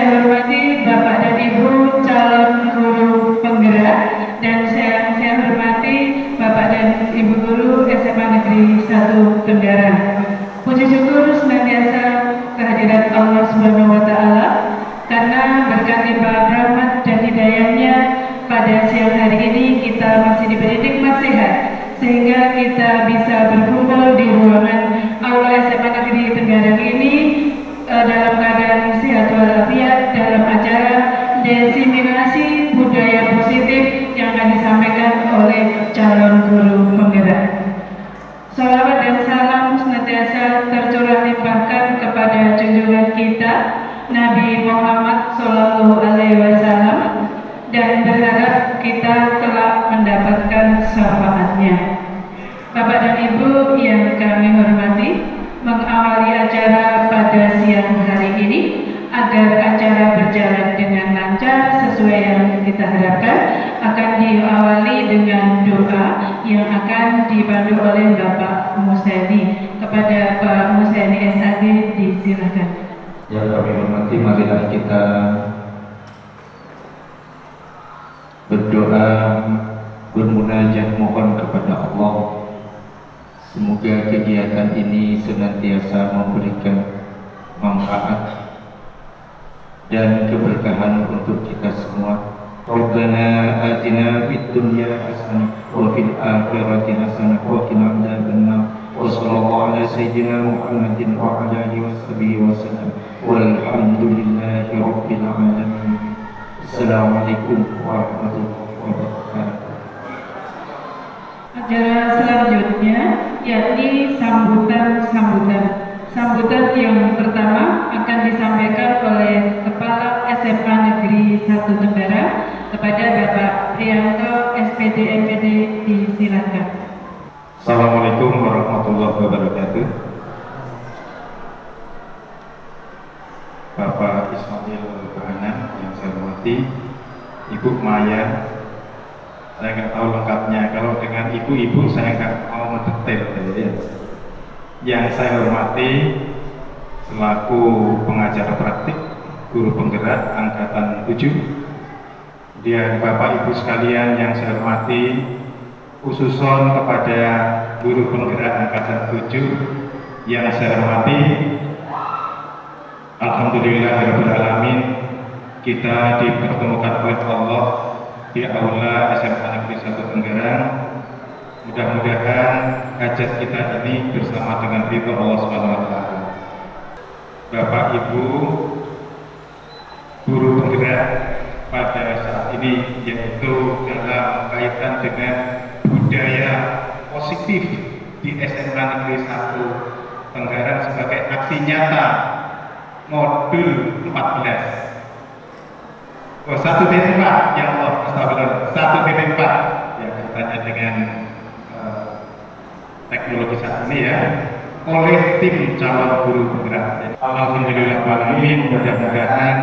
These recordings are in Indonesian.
saya hormati Bapak dan Ibu calon guru penggerak, dan saya hormati Bapak dan Ibu guru SMA Negeri 1 Tenggara. Puji syukur senantiasa kehadirat Allah Subhanahu wa Ta'ala, karena berkat limpah rahmat dan hidayahnya pada siang hari ini kita masih diberi nikmat sehat, sehingga kita bisa berkumpul di ruangan Aula SMA Negeri Tenggarang ini dalam keadaan sehat walafiat dalam acara diseminasi budaya positif yang akan disampaikan oleh calon guru penggerak. Salawat dan salam senantiasa tercurah limpahkan kepada junjungan kita Nabi Muhammad Sallallahu Alaihi Wasallam, dan berharap kita telah mendapatkan syafaatnya. Bapak dan Ibu yang kami hormati, mengawali acara pada siang hari ini agar acara berjalan dengan lancar sesuai yang kita harapkan, akan diawali dengan doa yang akan dipandu oleh Bapak Musaini. Kepada Pak Musaini SAG disilakan. Yang kami hormati, marilah kita berdoa, bermunajat mohon kepada Allah. Semoga kegiatan ini senantiasa memberikan manfaat dan keberkahan untuk kita semua. Rabbana atina fid dunya hasanah wa fil akhirati hasanah wa qina adzabannar. Wa sallallahu ala sayyidina Muhammadin wa ala alihi washabihi wasallam. Walhamdulillahi rabbil alamin. Assalamualaikum warahmatullahi wabarakatuh. Acara selanjutnya yakni sambutan yang pertama akan disampaikan oleh Kepala SMA Negeri 1 Tenggara kepada Bapak Priyanto SPD MPD, disilakan. Assalamualaikum warahmatullahi wabarakatuh. Bapak Ismail Bahanan yang saya hormati, Ibu Maya, saya nggak tahu lengkapnya, kalau dengan ibu-ibu saya nggak mau mendetail ya. Yang saya hormati selaku pengajar praktik guru penggerak angkatan 7, dan Bapak Ibu sekalian yang saya hormati, khususon kepada guru penggerak angkatan 7 yang saya hormati, alhamdulillahirabbil alamin, kita dipertemukan oleh Allah di aula SMA Negeri 1 Tenggarang. Mudah-mudahan hajat kita ini bersama dengan ridho Allah Subhanahu wa Ta'ala. Bapak Ibu guru penggerak pada saat ini, yaitu dalam kaitan dengan budaya positif di SMA Negeri 1 Tenggarang sebagai aksi nyata modul 14. 1.4, ya Allah, astagfirullah, 1.4 ya, katanya dengan teknologi saat ini ya, oleh tim calon guru penggerak. Alhamdulillah alamin, mudah-mudahan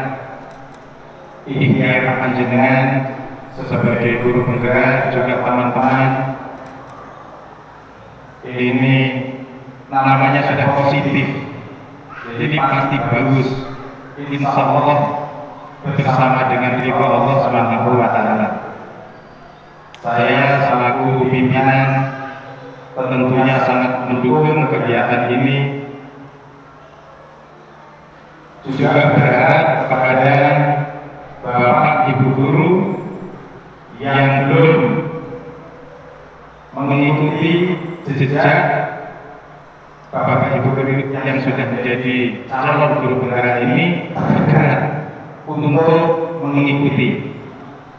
ikhtiar panjenengan sebagai guru penggerak juga teman-teman ini namanya sudah positif, jadi pasti bagus, insya Allah bersama dengan ridho Allah Subhanahu wa Ta'ala. Saya selaku pimpinan tentunya sangat mendukung kegiatan ini, juga berharap kepada Bapak Ibu guru yang belum mengikuti jejak Bapak Ibu guru yang sudah menjadi calon guru penggerak ini bergerak untuk mengikuti,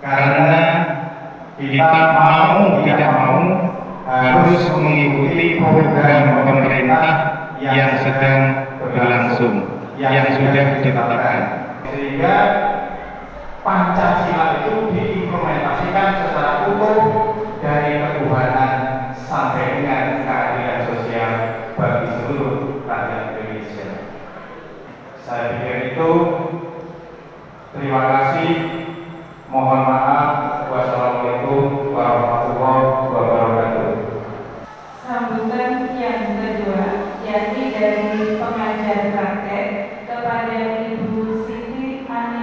karena kita mau tidak mau harus mengikuti program pemerintah yang sedang berlangsung, yang sudah ditetapkan, sehingga Pancasila itu diimplementasikan secara utuh dari ketuhanan sampai dengan keadilan sosial bagi seluruh rakyat Indonesia. Saya pikir itu. Terima kasih. Mohon maaf. Wassalamualaikum warahmatullahi wabarakatuh. Sambutan yang kedua yakni dari pengajar praktek kepada Ibu Siti Ani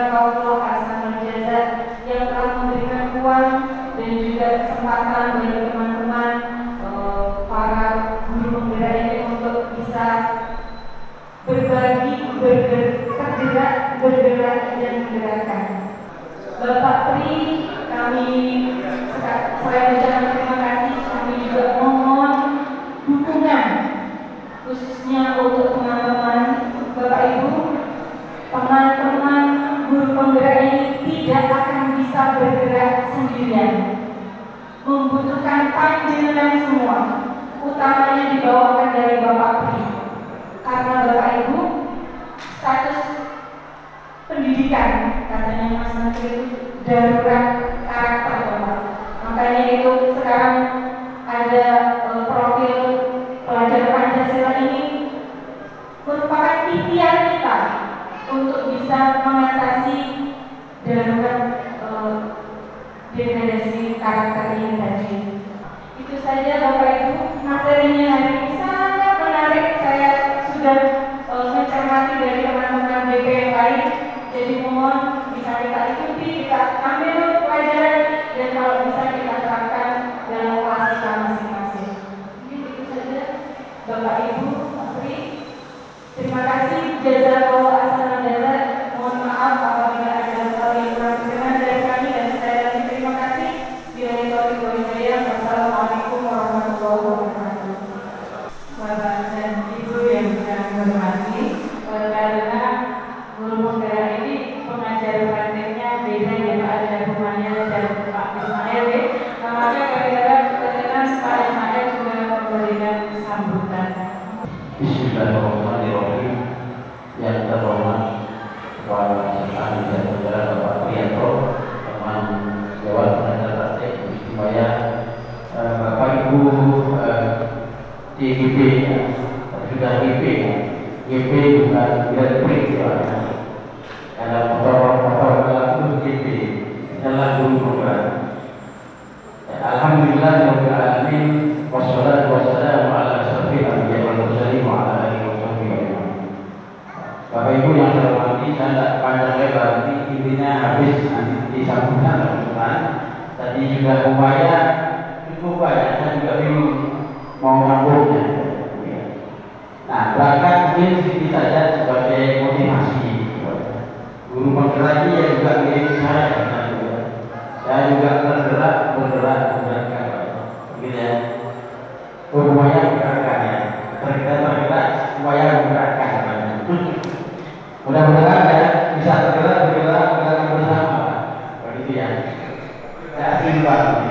Jazakallah Hasanul Jazaa yang telah memberikan uang dan juga kesempatan bagi teman-teman para guru penggerak ini untuk bisa berbagi, tergerak, bergerak dan menggerakkan. Bapak Pri, kami selain ucapan terima kasih, kami juga mohon dukungan khususnya untuk teman-teman Bapak Ibu, teman-teman guru penggerak ini tidak akan bisa bergerak sendirian, membutuhkan panjenengan semua, utamanya dibawakan dari Bapak Pri, karena Bapak Ibu status pendidikan katanya Mas Menteri itu darurat karakter Bapak. Makanya itu sekarang ada profil pelajar Pancasila ini merupakan ikhtiar kita untuk bisa mengatasi darurat degradasi karakter ini tadi. Itu saja Bapak Ibu, materinya hari ini sangat menarik. Saya sudah mencermati dari teman-teman BP yang lain. Jadi mohon bisa kita ikuti, kita ambil pelajaran dan kalau bisa kita terapkan dalam kelas kita masing-masing. Itu saja Bapak Ibu, Pak Pri. Terima kasih. Jazakallah Hasanul Jazaa. Mohon maaf apabila ada hal yang kurang berkenan dari kami dan saya lagi terima kasih. Bila itu wassalamualaikum warahmatullahi wabarakatuh. Bapak dan Ibu yang kami hormati, karena guru penggerak ini pengajar prakteknya beda ya Pak, ada Bu Maya dan Pak Ismail ya. Namanya gara-gara kebetulan Pak Ismail juga memberikan sambutan. Bismillahirrahmanirrahim. Yang terhormat Kepala Sekretaris dan Saudara Bapak Priyanto, teman Dewan Pengajar Praktek Istimewa, Bapak Ibu di GP, sudah GP, GP bukan Grand Prix ya. Karena motor itu GP, adalah guru penggerak. Alhamdulillah rabbil alamin, wassalatu wassalamu ala asyrofil anbiya'i wal mursalin wa ala alihi wa sahbihi ajma'in. Bapak Ibu yang saya hormati, saya tidak panjang lebar, intinya habis nanti disambungkan teman-teman. Tadi juga upaya cukup banyak, saya juga bingung mau nyambungnya. Nah, bahkan mungkin sedikit saja sebagai motivasi. Guru penggerak ini yang juga mirip saya juga tergerak, bergerakkan, begitu ya. Upaya menggerakkan ya, tergerak, upaya menggerakkan. Mudah-mudahan ya bisa bergerak bersama, begitu ya. Saya imbang.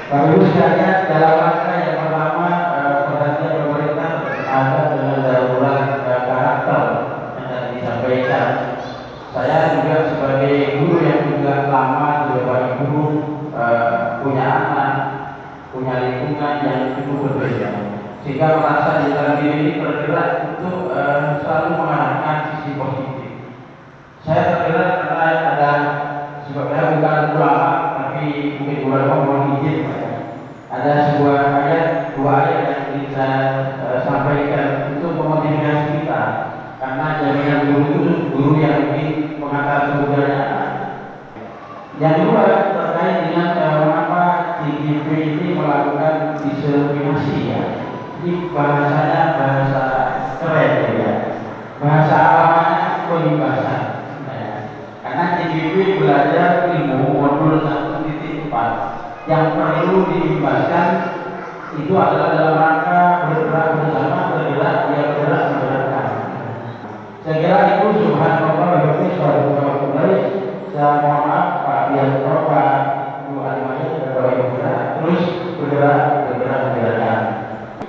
Bapak Ibu sekalian, dalam rangka yang pertama perhatian pemerintah ada dengan darurat karakter yang tadi disampaikan. Saya juga sebagai guru yang juga lama juga Bapak Ibu punya anak, punya lingkungan yang cukup berbeda, sehingga merasa di dalam diri ini bergerak untuk selalu mengarahkan sisi positif. Saya tergerak karena ada sebabnya bukan ulama, tapi mungkin ulama mohon izin. Ada sebuah ayat, dua ayat yang ingin saya sampaikan untuk memotivasi kita, karena jaminan guru itu guru yang mungkin mengantar semuanya. Yang kedua terkait dengan mengapa GGP ini melakukan diskriminasi ya. Ini bahasanya bahasa keren ya. Bahasa alamnya peribahasa. Karena GGP belajar ilmu modul 1.4 yang perlu dibahaskan itu adalah dalam rangka bergerak bersama, bergerak menggerakkan. Saya kira itu subhanallah wa bihamdihi. Saya mohon maaf Pak Priyanto, Pak Bu Alimaya dan Bapak Ibu terus bergerak menggerakkan.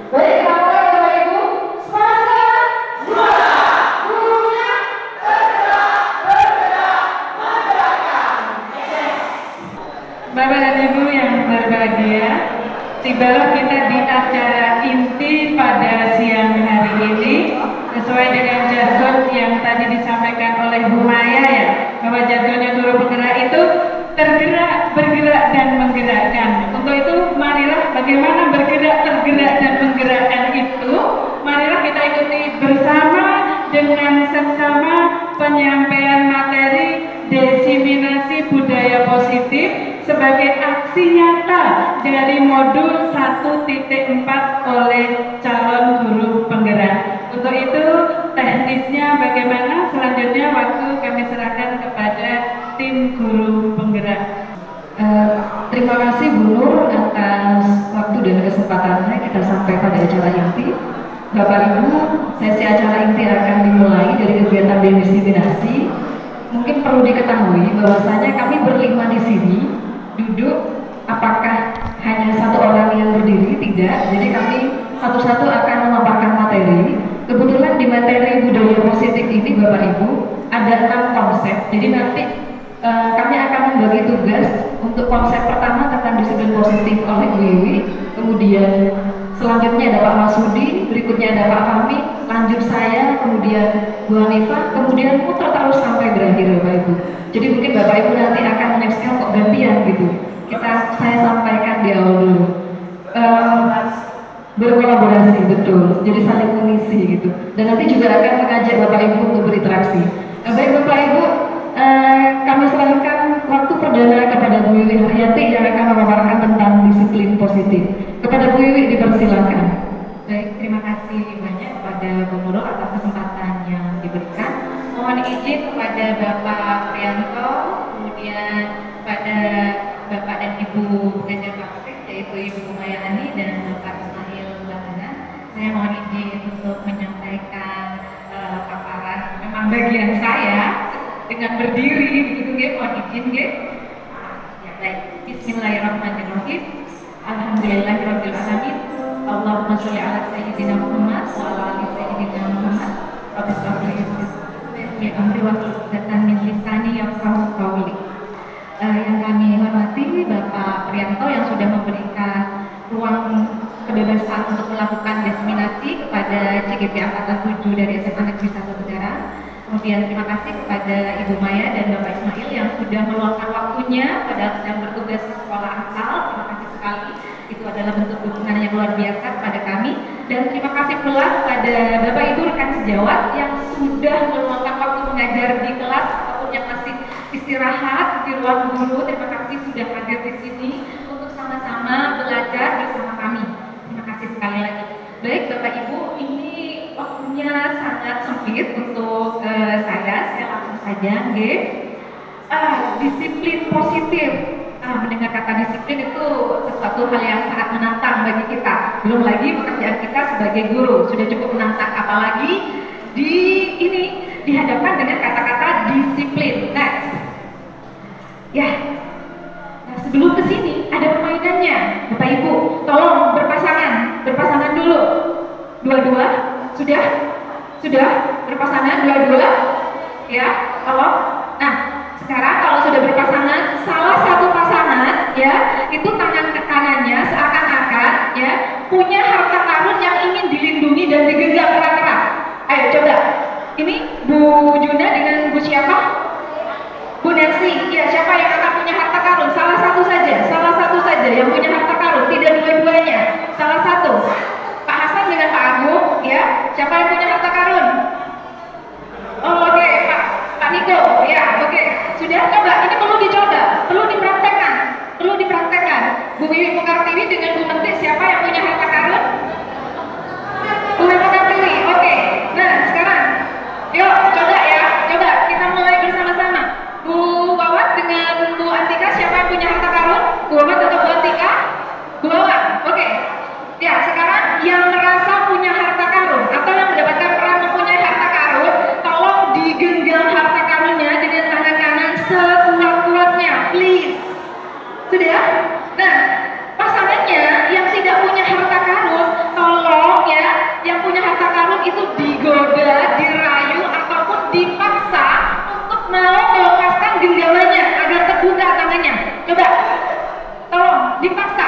Baik, Bapak Ibu, semangat! Gurunya bergerak, menggerakkan. Bapak dan Ibu yang berbahagia, tibalah kita di acara inti pada siang hari ini sesuai dengan jargon yang tadi disampaikan oleh Bu Maya ya, bahwa jargonnya guru penggerak itu tergerak, bergerak dan menggerakkan. Untuk itu marilah bagaimana bergerak, tergerak dan menggerakkan itu, marilah kita ikuti bersama dengan seksama penyampaian materi diseminasi budaya positif sebagai aksi nyata dari modul 1.4 oleh calon guru penggerak. Untuk itu teknisnya bagaimana, selanjutnya waktu kami serahkan kepada tim guru penggerak. Terima kasih Bu Nur atas waktu dan kesempatannya kita sampai pada acara inti. Bapak Ibu, sesi acara inti akan dimulai dari kegiatan diseminasi. Mungkin perlu diketahui bahwasanya kami berlima di sini duduk, apakah hanya satu orang yang berdiri? Tidak. Jadi kami satu-satu akan memaparkan materi. Kebetulan di materi budaya positif ini Bapak Ibu ada 6 konsep. Jadi nanti kami akan membagi tugas untuk konsep pertama tentang disiplin positif oleh Bu Iwi, kemudian selanjutnya ada Pak Masudi, berikutnya ada Pak Fahmi, lanjut saya, kemudian Bu Hanifah, kemudian putar terus sampai berakhir Bapak Ibu. Jadi mungkin Bapak Ibu nanti akan menyaksikan kok gantian gitu. Saya sampaikan di awal dulu. Berkolaborasi betul, jadi saling mengisi gitu. Dan nanti juga akan mengajak Bapak Ibu untuk berinteraksi. Baik Bapak Ibu, kami serahkan waktu perdana kepada Bu Wiwi Haryati yang akan memaparkan tentang disiplin positif. Kepada Bu Wiwi dipersilakan. Baik, terima kasih banyak kepada Bu Nurul atas kesempatan yang diberikan. Mohon izin kepada Bapak Prianto, kemudian pada Bapak dan Ibu pengajar praktek yaitu Ibu Mayani dan Bapak Ismail Bahana. Saya mohon izin untuk menyampaikan paparan memang bagian saya dengan berdiri begitu ya, mohon izin ya. Ya baik, Bismillahirrahmanirrahim. Alhamdulillahirabbil alamin. Allahumma sholli ala sayyidina Muhammad wa ala ali sayyidina Muhammad. Rabbi shrah li amri wa hlul min lisani yafqahu qawli. Yang kami hormati Bapak Prianto yang sudah memberikan ruang kebebasan untuk melakukan diseminasi kepada CGP Angkatan 7 dari SMA Negeri 1 Tenggara. Kemudian terima kasih kepada Ibu Maya dan Bapak Ismail yang sudah meluangkan waktunya padahal sedang bertugas di sekolah asal. Terima kasih sekali. Itu adalah bentuk dukungan yang luar biasa kepada kami. Dan terima kasih pula kepada Bapak Ibu rekan sejawat yang sudah meluangkan waktu mengajar di kelas ataupun yang masih istirahat di ruang guru. Terima kasih sudah hadir di sini untuk sama-sama belajar bersama kami. Terima kasih sekali lagi. Baik Bapak Ibu, ini waktunya sangat sempit untuk saya langsung saja disiplin positif. Mendengar kata disiplin itu sesuatu hal yang sangat menantang bagi kita. Belum lagi pekerjaan kita sebagai guru sudah cukup menantang, apalagi dihadapkan dengan kata-kata disiplin. Next. Ya. Nah, sebelum ke sini ada permainannya. Bapak Ibu, tolong berpasangan dulu. Dua-dua. Sudah berpasangan dua-dua, ya, tolong. Nah, sekarang kalau sudah berpasangan, salah satu pasangan, ya, itu tangan kanannya seakan-akan, ya, punya harta karun yang ingin dilindungi dan digenggam erat-erat. Ayo coba, ini Bu Juna dengan Bu siapa? Bu Nancy, ya, siapa yang akan punya harta karun? Salah satu saja yang punya harta karun, tidak dua-duanya, salah satu. Dengan Pak Agung, ya, siapa yang punya harta karun? Oh, oke, Pak Niko, ya, oke. Sudah coba, ini perlu dicoba, perlu dipraktekkan. Bu Wiwi Mukartiwi dengan Bu Menteri, siapa yang punya harta karun? Bu Wiwi Mukartiwi, oke. Nah, sekarang, yuk, coba ya, kita mulai bersama-sama. Bu Wawat dengan Bu Antika, siapa yang punya harta karun? Bu Wawat atau Bu Antika? Bu Wawat, oke. Ya, sekarang yang merasa punya harta karun atau yang mendapatkan peran mempunyai harta karun, tolong digenggam harta karunnya dengan tangan kanan sekuat-kuatnya, please. Sudah? Nah, pasangannya yang tidak punya harta karun, tolong ya, yang punya harta karun itu digoda, dirayu, ataupun dipaksa untuk mau melepaskan genggamannya agar terbuka tangannya. Coba, tolong dipaksa.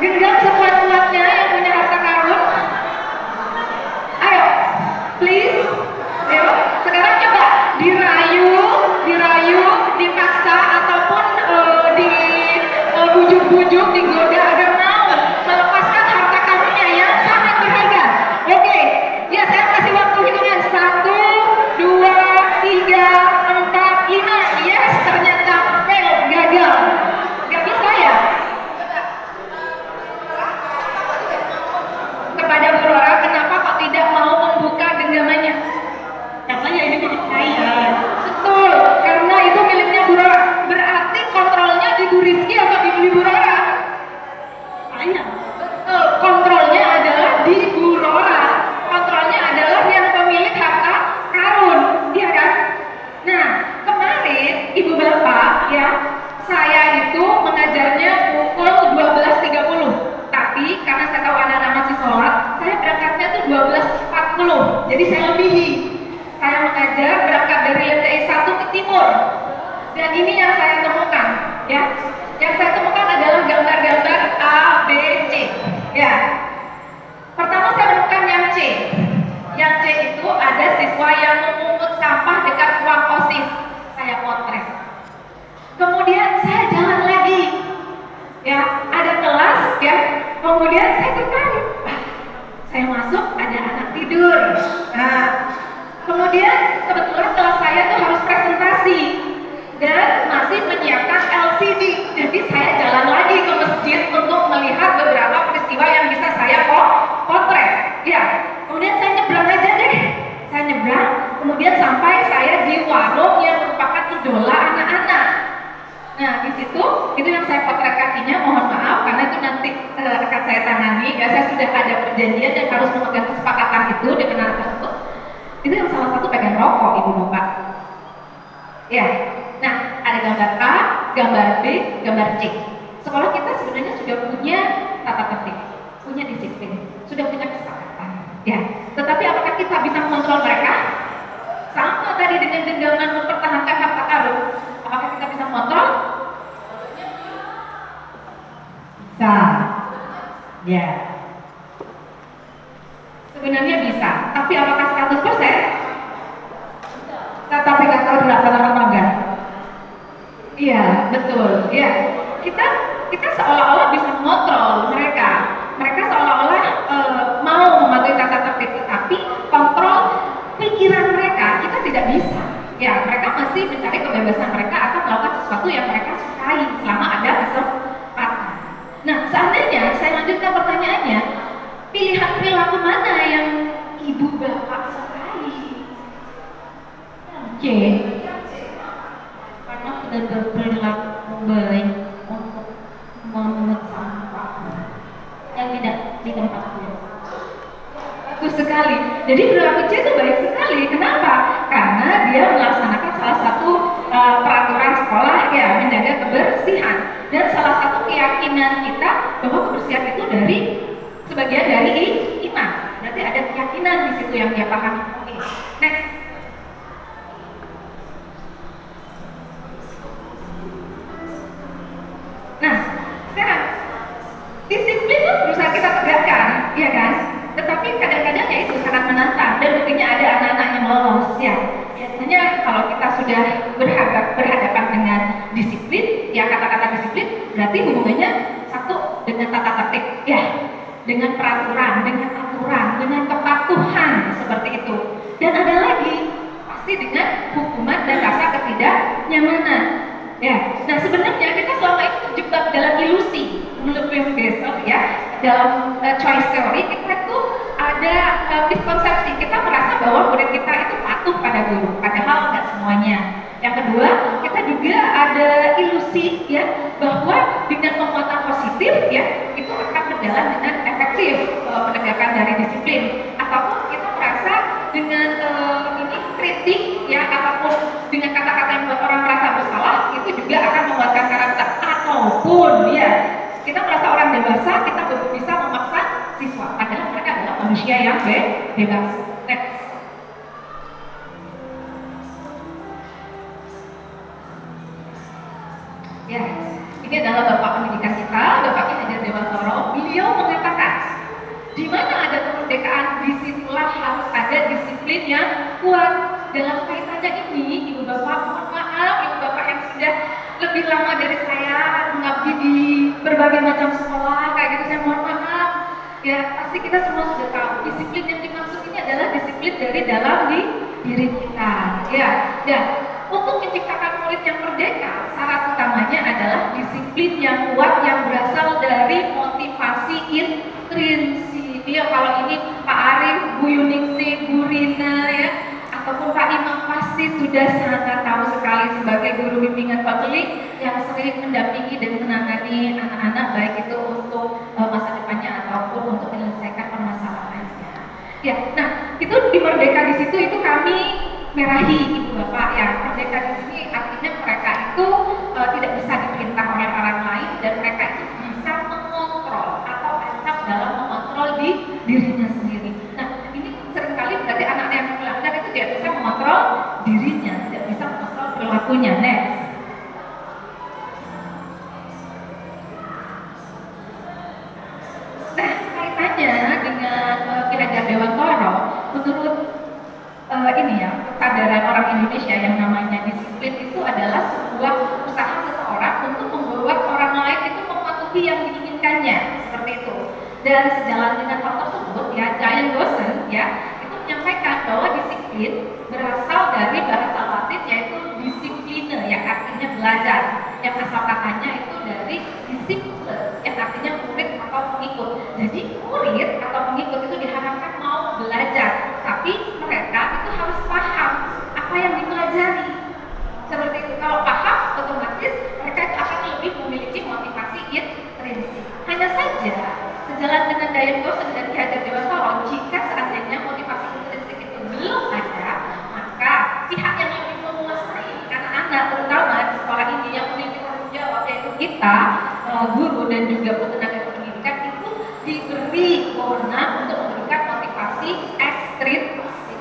Genggam sekuat-kuatnya yang punya harta karun. Ayo, please. Ayo, sekarang coba dirayu, dipaksa ataupun dibujuk Jadi saya lebihi. Saya mengajar berangkat dari LTI 1 ke timur. Dan ini yang saya temukan, ya. Yang saya temukan adalah gambar-gambar A, B, C. Ya. Pertama saya menemukan yang C. Yang C itu ada siswa yang memungut sampah dekat ruang OSIS. Saya potret. Kemudian saya jalan lagi. Ya, ada kelas, ya. Kemudian saya tertarik. Saya masuk, ada anak tidur. Nah, kemudian kebetulan kelas saya tuh harus presentasi dan masih menyiapkan LCD. Jadi saya jalan lagi ke masjid untuk melihat beberapa peristiwa yang bisa saya potret. Ya, kemudian saya nyebrang aja deh. Saya nyebrang, kemudian sampai saya di warung yang merupakan idola anak-anak. Nah, di situ itu yang saya potret kakinya. Mohon maaf karena itu nanti akan saya tangani. Ya, saya sudah ada perjanjian dan harus memegang kesepakatan itu dengan anak tersebut. Itu yang salah satu pegang rokok, Ibu Bapak. Ya, nah ada gambar A, gambar B, gambar C. Sekolah kita sebenarnya sudah punya tata tertib, punya disiplin, sudah punya kesepakatan. Ya, tetapi apakah kita bisa mengontrol mereka? Sama tadi dengan genggaman mempertahankan harta karun. Apakah kita bisa mengontrol? Bisa. Ya. Sebenarnya bisa, tapi apakah 100%? Tapi nggak tahu dilaksanakan apa enggak? Iya, betul. Ya, kita seolah-olah bisa mengontrol mereka. Mereka seolah-olah mau mematuhi tata tertib, tetapi kontrol pikiran mereka kita tidak bisa. Ya, mereka masih mencari kebebasan mereka atau melakukan sesuatu yang mereka sukai selama ada kesempatan. Nah, seandainya saya lanjutkan pertanyaannya, pilihan perilaku mana yang ibu bapak sukai? C. Karena sudah berperilaku baik untuk memungut sampah yang tidak di tempatnya. Bagus sekali. Jadi perilaku C itu baik sekali. Kenapa? Karena dia melaksanakan salah satu peraturan sekolah, ya, menjaga kebersihan. Dan salah satu keyakinan kita bahwa kebersihan itu sebagian dari iman. Berarti ada keyakinan di situ yang dia pahami. Oke. Next. Nah, sekarang disiplin itu berusaha kita tegakkan, ya kan? Tetapi kadang-kadang ya itu sangat menantang dan buktinya ada anak-anak yang lolos, ya. Biasanya kalau kita sudah berhadapan dengan disiplin, ya kata-kata disiplin berarti hubungannya satu dengan tata tertib, ya, dengan peraturan, dengan aturan, dengan kepatuhan seperti itu. Dan ada lagi pasti dengan hukuman dan rasa ketidaknyamanan. Ya, nah sebenarnya kita selama ini terjebak dalam ilusi menurut William Besson, ya, dalam choice theory kita itu ada miskonsepsi. Kita merasa bahwa murid kita itu patuh pada guru, padahal nggak semuanya. Yang kedua, kita juga ada ilusi, ya, bahwa dengan penguatan positif, ya, itu akan berjalan dengan efektif penegakan dari disiplin. Ataupun kita merasa dengan ini kritik, ya, ataupun dengan kata-kata yang membuat orang merasa bersalah, itu juga akan membuatkan karakter. Ataupun, ya, kita merasa orang dewasa, kita bisa memaksa siswa, padahal mereka adalah manusia yang bebas. Next. Ya, ini adalah Bapak pendidikan kita, Bapak Ki Hajar Dewantoro. Beliau mengatakan, di mana ada kemerdekaan, disitulah harus ada disiplin yang kuat. Dalam kaitannya ini, Ibu Bapak, mohon maaf, Ibu Bapak yang sudah lebih lama dari saya mengabdi di berbagai macam sekolah, kayak gitu, saya mohon maaf. Ya, pasti kita semua sudah tahu, disiplin yang dimaksud ini adalah disiplin dari dalam diri kita. Ya, dan untuk menciptakan murid yang merdeka, syarat utamanya adalah disiplin yang kuat yang berasal dari motivasi intrinsik. Ya, kalau ini Pak Arif, Bu Yuningsih, Bu Rina, ya, ataupun Pak Imam pasti sudah sangat tahu sekali sebagai guru bimbingan Katolik yang sering mendampingi dan menangani anak-anak baik itu untuk masa depannya ataupun untuk menyelesaikan permasalahannya. Ya, nah itu di Merdeka di situ itu kami merahi, Ibu Bapak, ya. Merdeka di sini artinya mereka itu tidak bisa diperintah oleh orang lain dan mereka itu bisa mengontrol atau acap dalam mengontrol di dirinya sendiri. Nah, ini seringkali berarti anak Dan sejalan dengan hal tersebut ya, Giant Gosen ya itu menyampaikan bahwa disiplin berasal dari bahasa Latin yaitu discipline yang artinya belajar, yang asal katanya itu dari disciple yang artinya murid atau pengikut. Jadi murid atau pengikut itu diharapkan mau belajar, tapi mereka itu harus paham apa yang dipelajari. Seperti itu, kalau paham otomatis mereka itu akan lebih memiliki motivasi intrinsik. Hanya saja sejalan dengan Giant Gosen dan Ki Hajar Dewantara, jika seandainya motivasi intrinsik itu belum ada, maka pihak yang lebih menguasai anak-anak terutama di sekolah ini yang memiliki tanggung jawab yaitu kita, guru dan juga tenaga pendidikan itu diberi wewenang untuk memberikan motivasi ekstrinsik.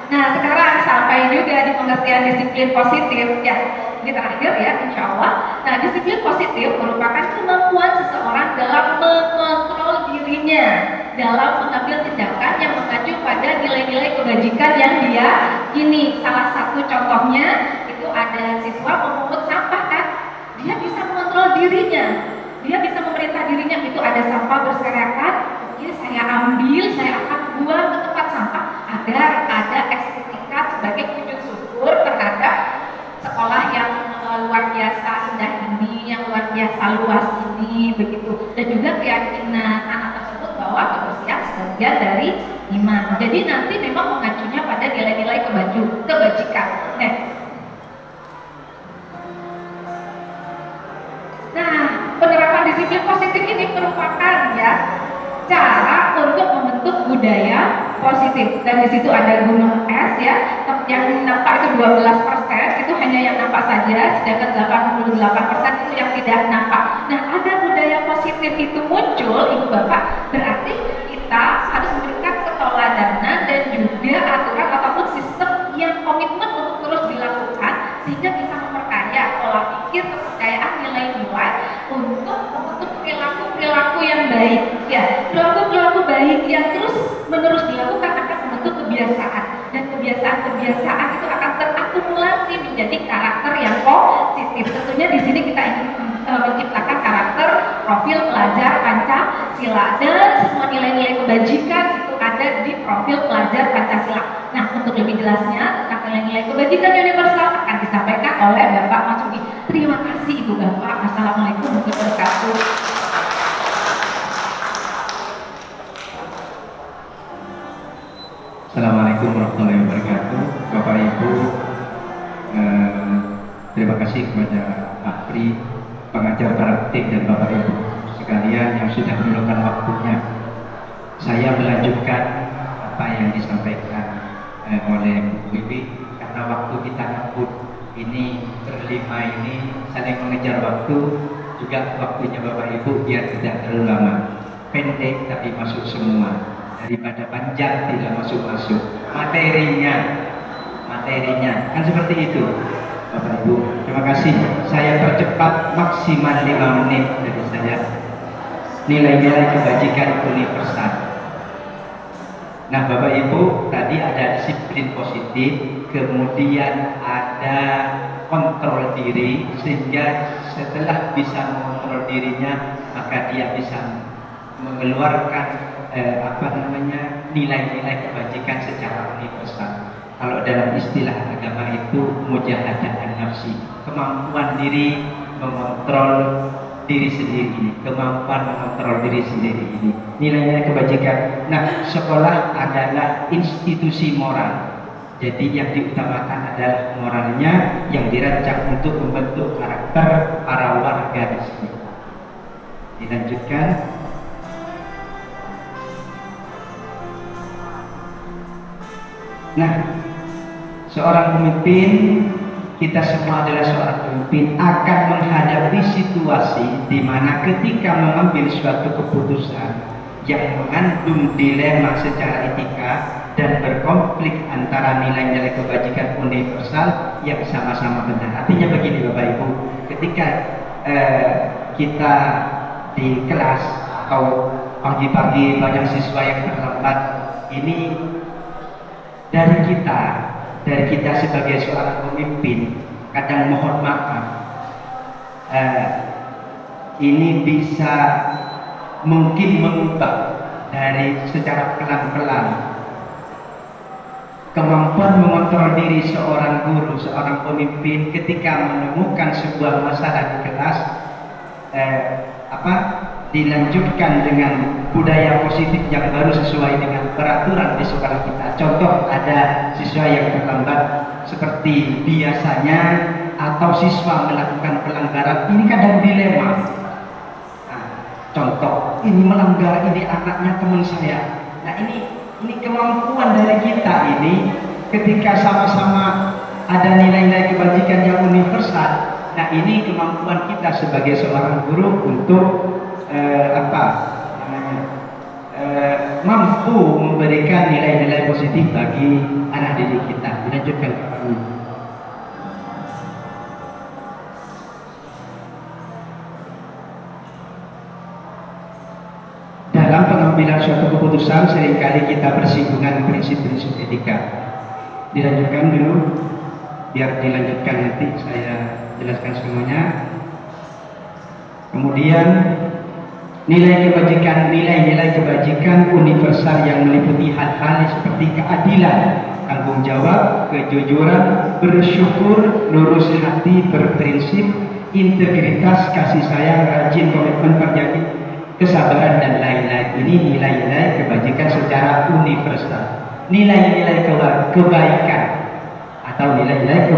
Nah sekarang sampai juga di pengertian disiplin positif ya, ini terakhir ya insya Allah. Nah disiplin positif merupakan kemampuan seseorang dalam mengontrol dirinya dalam mengambil tindakan yang mengacu pada nilai-nilai kebajikan yang dia ini. Salah satu contohnya itu ada siswa memungut sampah kan, dia bisa mengontrol dirinya, dia bisa memerintah dirinya, itu ada sampah berserakan, ya saya ambil, saya akan buang ke tempat sampah agar ada estetika sebagai wujud syukur terhadap sekolah yang luar biasa indah ini, yang luar biasa luas ini, begitu. Dan juga keyakinan anak tersebut bahwa kebersihan sebagian dari iman. Jadi nanti memang mengacunya pada nilai-nilai kebajikan. Nah, penerapan disiplin positif ini merupakan ya cara untuk membentuk budaya positif. Dan di situ ada gunung es ya, yang nampak itu 12%, itu hanya yang nampak saja, sedangkan 88% itu yang tidak nampak. Nah, ada budaya positif itu muncul, Ibu Bapak, berarti kita harus memberikan keteladanan dan juga aturan ataupun sistem yang komitmen untuk terus dilakukan sehingga bisa memperkaya pola pikir, kepercayaan, nilai-nilai untuk membentuk perilaku yang baik ya. Perilaku baik yang terus menerus dilakukan akan membentuk kebiasaan, dan kebiasaan itu akan terakumulasi menjadi karakter yang positif. Tentunya di sini kita ingin menciptakan karakter profil pelajar Pancasila, dan semua nilai-nilai kebajikan itu ada di profil pelajar Pancasila. Nah, untuk lebih jelasnya tentang nilai-nilai kebajikan universal akan disampaikan oleh Bapak Masudi. Terima kasih Ibu Bapak. Assalamualaikum warahmatullahi wabarakatuh. Assalamualaikum warahmatullahi wabarakatuh. Bapak Ibu, terima kasih kepada ahli, pengajar praktik dan Bapak Ibu sekalian yang sudah meluangkan waktunya. Saya melanjutkan apa yang disampaikan oleh Bu Wiwi, karena waktu kita ngebut ini berlima ini saling mengejar waktu, juga waktunya Bapak Ibu biar tidak terlalu lama, pendek tapi masuk semua, daripada panjang tidak masuk-masuk materinya kan seperti itu Bapak Ibu. Terima kasih, saya percepat maksimal 5 menit dari saya. Nilai-nilai kebajikan universal. Nah Bapak Ibu, tadi ada disiplin positif, kemudian ada kontrol diri, sehingga setelah bisa mengontrol dirinya maka dia bisa mengeluarkan nilai-nilai kebajikan secara universal. Kalau dalam istilah agama itu mujahadah an-nafsi, kemampuan diri mengontrol diri sendiri, kemampuan mengontrol diri sendiri ini nilai-nilai kebajikan. Nah, sekolah adalah institusi moral, jadi yang diutamakan adalah moralnya yang dirancang untuk membentuk karakter para warga di sini. Dilanjutkan. Nah, seorang pemimpin, kita semua adalah seorang pemimpin, akan menghadapi situasi di mana ketika mengambil suatu keputusan yang mengandung dilema secara etika dan berkonflik antara nilai-nilai kebajikan universal yang sama-sama benar. Artinya begini Bapak Ibu, ketika kita di kelas atau pagi-pagi banyak siswa yang terlambat, ini dari kita sebagai seorang pemimpin kadang mohon maaf ini bisa mungkin mengubah dari secara pelan-pelan kemampuan mengontrol diri seorang guru, seorang pemimpin ketika menemukan sebuah masalah di kelas, dilanjutkan dengan budaya positif yang baru sesuai dengan peraturan di sekolah kita. Contoh, ada siswa yang terlambat seperti biasanya atau siswa melakukan pelanggaran, ini kadang dilema. Nah, contoh, ini melanggar, ini anaknya teman saya. Nah, ini kemampuan dari kita ini ketika sama-sama ada nilai-nilai kebajikan yang universal. Nah, ini kemampuan kita sebagai seorang guru untuk mampu memberikan nilai-nilai positif bagi anak didik kita. Dilanjutkan. Dalam pengambilan suatu keputusan seringkali kita bersinggungan prinsip-prinsip etika. Dilanjutkan dulu, biar dilanjutkan nanti saya jelaskan semuanya. Kemudian nilai kebajikan universal yang meliputi hal-hal seperti keadilan, tanggung jawab, kejujuran, bersyukur, lurus hati, berprinsip, integritas, kasih sayang, rajin, komitmen, perjanji, kesabaran, dan lain-lain. Ini nilai-nilai kebajikan secara universal. Nilai-nilai kebaikan atau nilai-nilai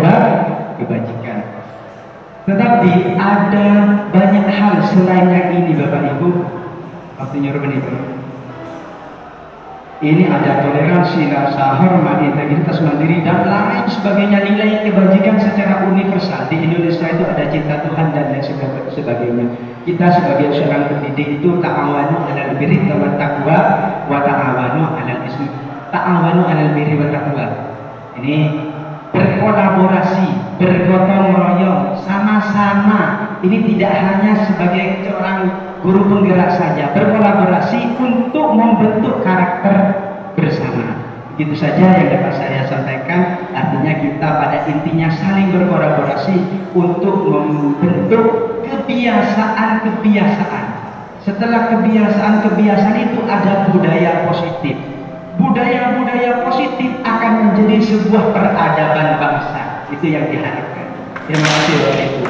kebajikan. Tetapi ada banyak hal selain yang ini, Bapak Ibu. Waktunya menit. Ini ada toleransi, rasa hormat, integritas, mandiri, dan lain sebagainya. Nilai kebajikan secara universal. Di Indonesia itu ada cinta Tuhan dan lain sebagainya. Kita sebagai seorang pendidik itu ta'awanu 'alal birri wat taqwa wa ta'awanu 'alal ismi. Ta'awanu 'alal birri wat taqwa. Ini berkolaborasi, bergotong royong, sama-sama. Ini tidak hanya sebagai seorang guru penggerak saja, berkolaborasi untuk membentuk karakter bersama. Itu saja yang dapat saya sampaikan. Artinya kita pada intinya saling berkolaborasi untuk membentuk kebiasaan-kebiasaan. Setelah kebiasaan-kebiasaan itu ada budaya positif. Budaya-budaya positif akan menjadi sebuah peradaban bangsa. Itu yang diharapkan. Terima kasih Bapak Ibu.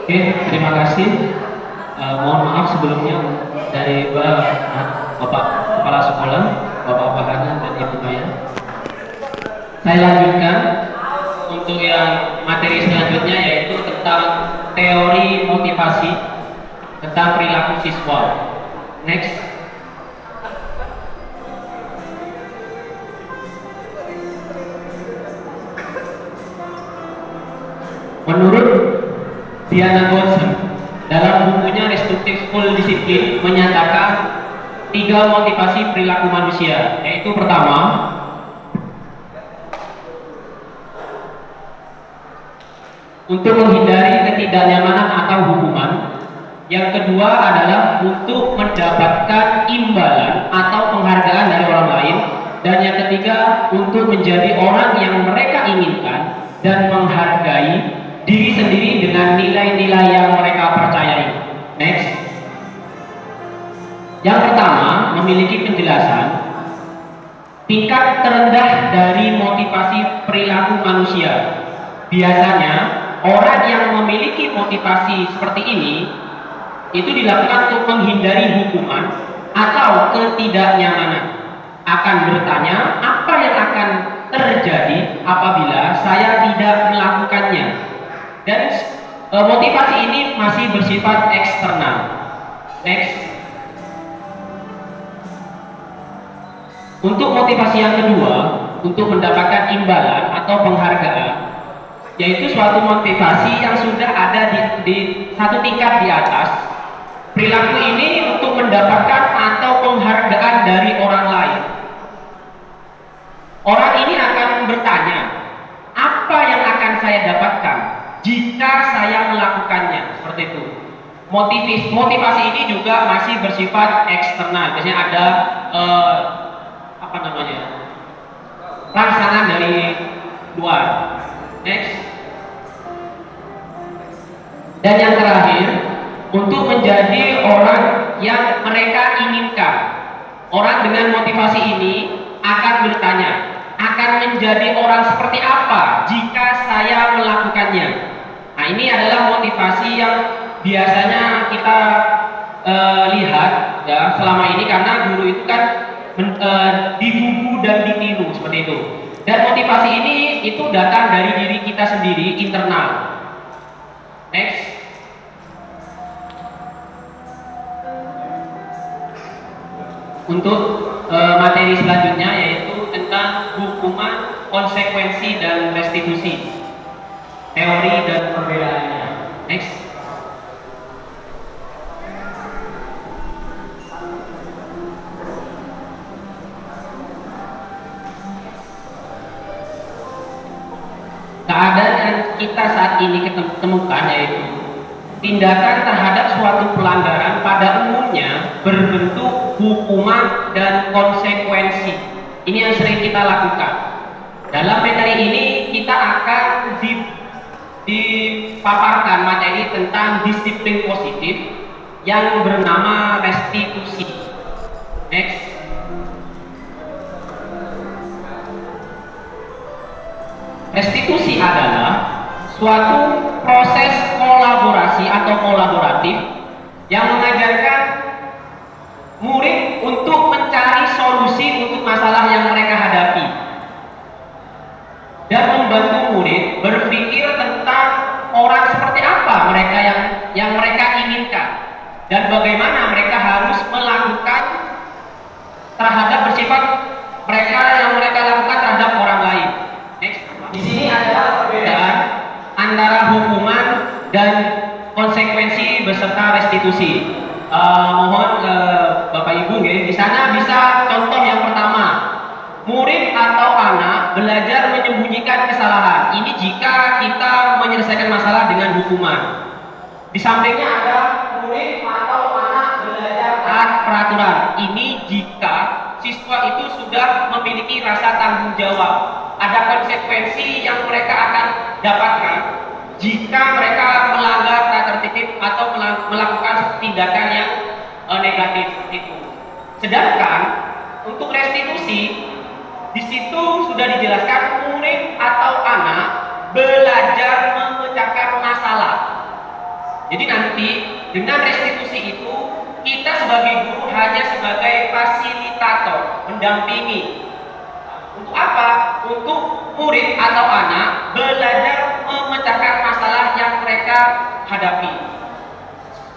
Oke, terima kasih. Mohon maaf sebelumnya dari Bapak Kepala Sekolah, Bapak Bahana dan Ibu Maya. Saya lanjutkan untuk yang materi selanjutnya, yaitu tentang teori motivasi tentang perilaku siswa. Next. Menurut Diana Godson, dalam bukunya Restrictive School Discipline menyatakan 3 motivasi perilaku manusia, yaitu pertama, untuk menghindari ketidaknyamanan atau hukuman. Yang kedua adalah untuk mendapatkan imbalan atau penghargaan dari orang lain. Dan yang ketiga, untuk menjadi orang yang mereka inginkan dan menghargai diri sendiri dengan nilai-nilai yang mereka percayai. Next. Yang pertama, memiliki penjelasan tingkat terendah dari motivasi perilaku manusia. Biasanya orang yang memiliki motivasi seperti ini itu dilakukan untuk menghindari hukuman atau ketidaknyamanan. Akan bertanya apa yang akan terjadi apabila saya tidak melakukannya. Dan motivasi ini masih bersifat eksternal. Next. Untuk motivasi yang kedua, untuk mendapatkan imbalan atau penghargaan, yaitu suatu motivasi yang sudah ada di satu tingkat di atas. Perilaku ini untuk mendapatkan atau penghargaan dari orang lain. Orang ini akan bertanya, apa yang akan saya dapatkan jika saya melakukannya? Seperti itu. Motivasi ini juga masih bersifat eksternal. Biasanya ada rangsangan dari luar. Next. Dan yang terakhir, untuk menjadi orang yang mereka inginkan. Orang dengan motivasi ini akan bertanya, akan menjadi orang seperti apa jika saya melakukannya. Nah, ini adalah motivasi yang biasanya kita lihat ya selama ini, karena guru itu kan digugu dan ditiru seperti itu. Dan motivasi ini itu datang dari diri kita sendiri, internal. Next. Untuk materi selanjutnya yaitu tentang hukuman, konsekuensi, dan restitusi. Teori dan perbedaannya. Next. Keadaan yang kita saat ini ketemukan yaitu tindakan terhadap suatu pelanggaran pada umumnya berbentuk hukuman dan konsekuensi. Ini yang sering kita lakukan. Dalam materi ini kita akan dipaparkan materi tentang disiplin positif yang bernama restitusi. Next. Restitusi adalah suatu proses kolaborasi atau kolaboratif yang mengajarkan murid untuk mencari solusi untuk masalah yang mereka hadapi dan membantu murid berpikir tentang orang seperti apa mereka yang mereka inginkan dan bagaimana mereka harus melakukan terhadap bersifat mereka yang mereka lakukan terhadap orang lain. Next. Di sini adalah perbedaan antara hukuman dan konsekuensi beserta restitusi. Mohon Bapak Ibu di sana bisa contoh yang pertama. Murid atau anak belajar menyembunyikan kesalahan. Ini jika kita menyelesaikan masalah dengan hukuman. Di sampingnya ada murid atau anak belajar taat peraturan. Ini jika siswa itu sudah memiliki rasa tanggung jawab. Ada konsekuensi yang mereka akan dapatkan jika mereka melanggar tata tertib atau melakukan tindakan yang negatif itu. Sedangkan untuk restitusi di situ sudah dijelaskan murid atau anak belajar memecahkan masalah. Jadi nanti dengan restitusi itu kita sebagai guru hanya sebagai fasilitator, mendampingi. Untuk apa? Untuk murid atau anak belajar memecahkan masalah yang mereka hadapi.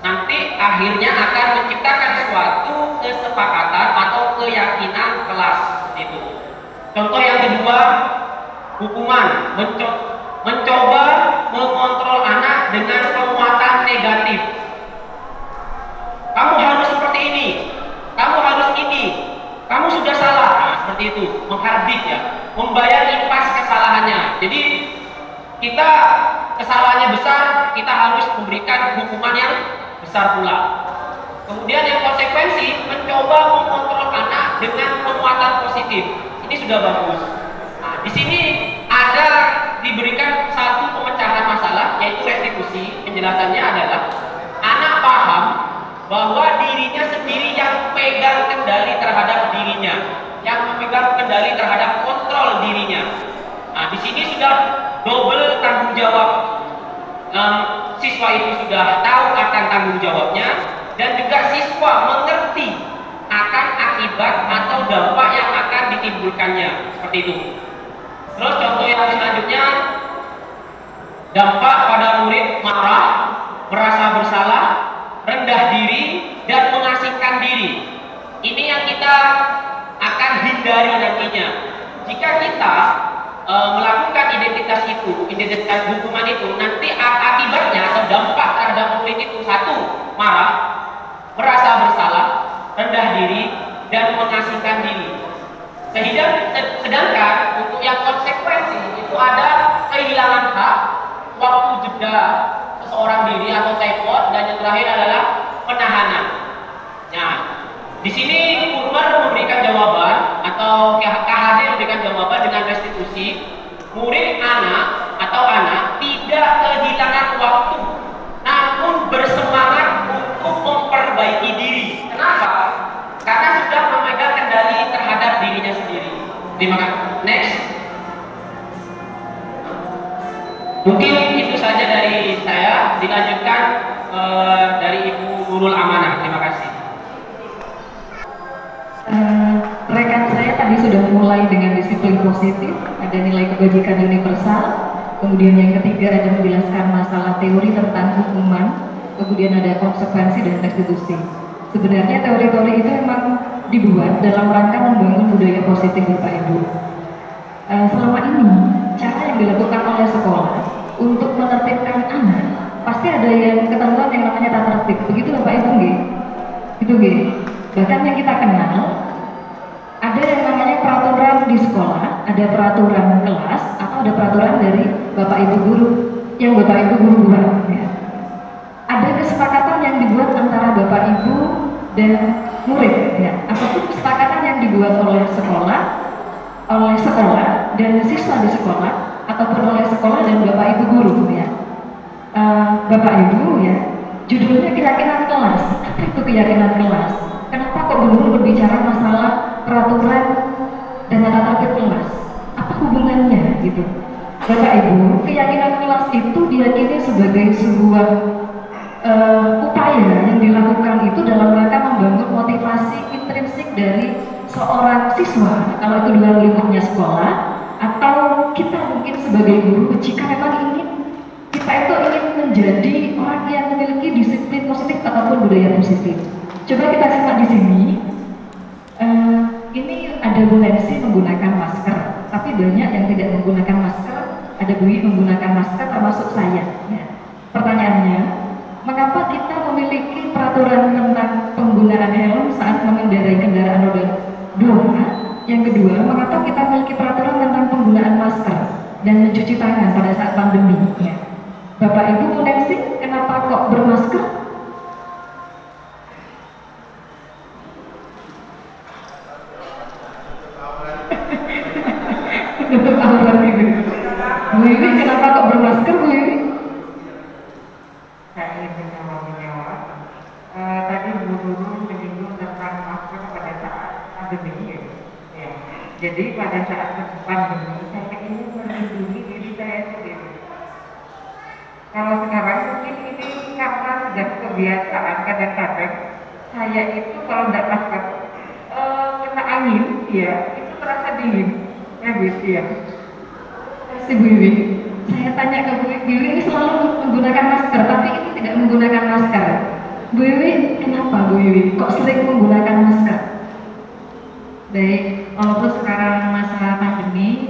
Nanti akhirnya akan menciptakan suatu kesepakatan atau keyakinan kelas itu. Contoh yang kedua, hukuman. Mencoba mengontrol anak dengan penguatan negatif. Kamu harus seperti ini, kamu harus ini, kamu sudah salah. Nah, seperti itu, menghardik ya, membayar impas kesalahannya. Jadi kita kesalahannya besar, kita harus memberikan hukuman yang besar pula. Kemudian yang konsekuensi, mencoba mengontrol anak dengan penguatan positif. Ini sudah bagus. Nah, di sini ada diberikan satu pemecahan masalah, yaitu restitusi. Penjelasannya adalah anak paham bahwa dirinya sendiri yang pegang kendali terhadap dirinya, yang memegang kendali terhadap kontrol dirinya. Nah, di sini sudah double tanggung jawab. Siswa itu sudah tahu akan tanggung jawabnya dan juga siswa mengerti akan akibat atau dampak yang akan ditimbulkannya. Seperti itu. Terus contoh yang selanjutnya, dampak pada murid marah, merasa bersalah, rendah diri, dan mengasingkan diri. Ini yang kita akan hindari nantinya. Jika kita melakukan identitas hukuman itu, nanti akibatnya atau dampak terhadap murid itu, satu, marah, merasa bersalah, rendah diri, dan mengasingkan diri. Sedangkan untuk yang konsekuensi itu ada kehilangan hak, waktu jeda seseorang diri atau time out, dan yang terakhir adalah penahanan. Nah, di sini Kurman memberikan jawaban atau KHD memberikan jawaban dengan restitusi. Murid atau anak tidak kehilangan waktu, namun bersemangat untuk memperbaiki diri. Mungkin itu saja dari saya. Dilanjutkan dari Ibu Nurul Amanah. Terima kasih. Rekan saya tadi sudah mulai dengan disiplin positif, ada nilai kebajikan universal, kemudian yang ketiga ada menjelaskan masalah teori tentang hukuman, kemudian ada konsekuensi dan restitusi. Sebenarnya teori-teori itu memang dibuat dalam rangka membangun budaya positif Bapak Ibu. Selama ini cara yang dilakukan oleh sekolah untuk menertibkan anak pasti ada yang ketentuan yang namanya tata tertib, begitu Bapak Ibu nggih? Itu nggih. Bahkan yang kita kenal ada yang namanya peraturan di sekolah, ada peraturan kelas atau ada peraturan dari Bapak Ibu guru yang Bapak Ibu guru buat. Ya. Ada kesepakatan yang dibuat antara Bapak Ibu dan murid, ya. Ataupun kesepakatan yang dibuat oleh sekolah dan siswa di sekolah, ataupun oleh sekolah dan Bapak Ibu guru, ya. Bapak Ibu, ya. Judulnya keyakinan kelas. Apa itu keyakinan kelas? Kenapa kok guru berbicara masalah peraturan dan tata tertib kelas? Apa hubungannya, gitu? Bapak Ibu, keyakinan kelas itu diyakini sebagai sebuah upaya yang dilakukan itu dalam rangka membangun motivasi intrinsik dari seorang siswa, kalau itu dalam lingkupnya sekolah, atau kita mungkin sebagai guru, jika memang ingin kita itu ingin menjadi orang yang memiliki disiplin positif ataupun budaya positif. Coba kita simak di sini. Ini ada Bu Nancy menggunakan masker, tapi banyak yang tidak menggunakan masker. Ada Bu menggunakan masker, termasuk saya. Ya. Pertanyaannya, mengapa kita memiliki peraturan tentang penggunaan helm saat mengendarai kendaraan roda 2? Yang kedua, mengapa kita memiliki peraturan tentang penggunaan masker dan mencuci tangan pada saat pandemi? Ya. Bapak Ibu Bu Nancy, kenapa kok bermasker? Tutup aurat itu. Bu Iwi, kenapa kok bermasker, Bu Iwi? Saya ingin menjawab. Tadi Bu Guru menyinggung tentang masker pada saat pandemi. Ya. Jadi pada saat pandemi saya ingin melindungi diri saya sendiri. Kalau sekarang mungkin ini karena sudah kebiasaan, kadang-kadang saya itu kalau tidak masker kena angin, ya itu terasa dingin. Ya Bu, ya. Si Bu Iwi, saya tanya ke Bu Iwi ini selalu menggunakan masker, tapi ini tidak menggunakan masker. Bu Iwi, kenapa Bu Iwi kok sering menggunakan masker? Baik, walaupun sekarang masa pandemi,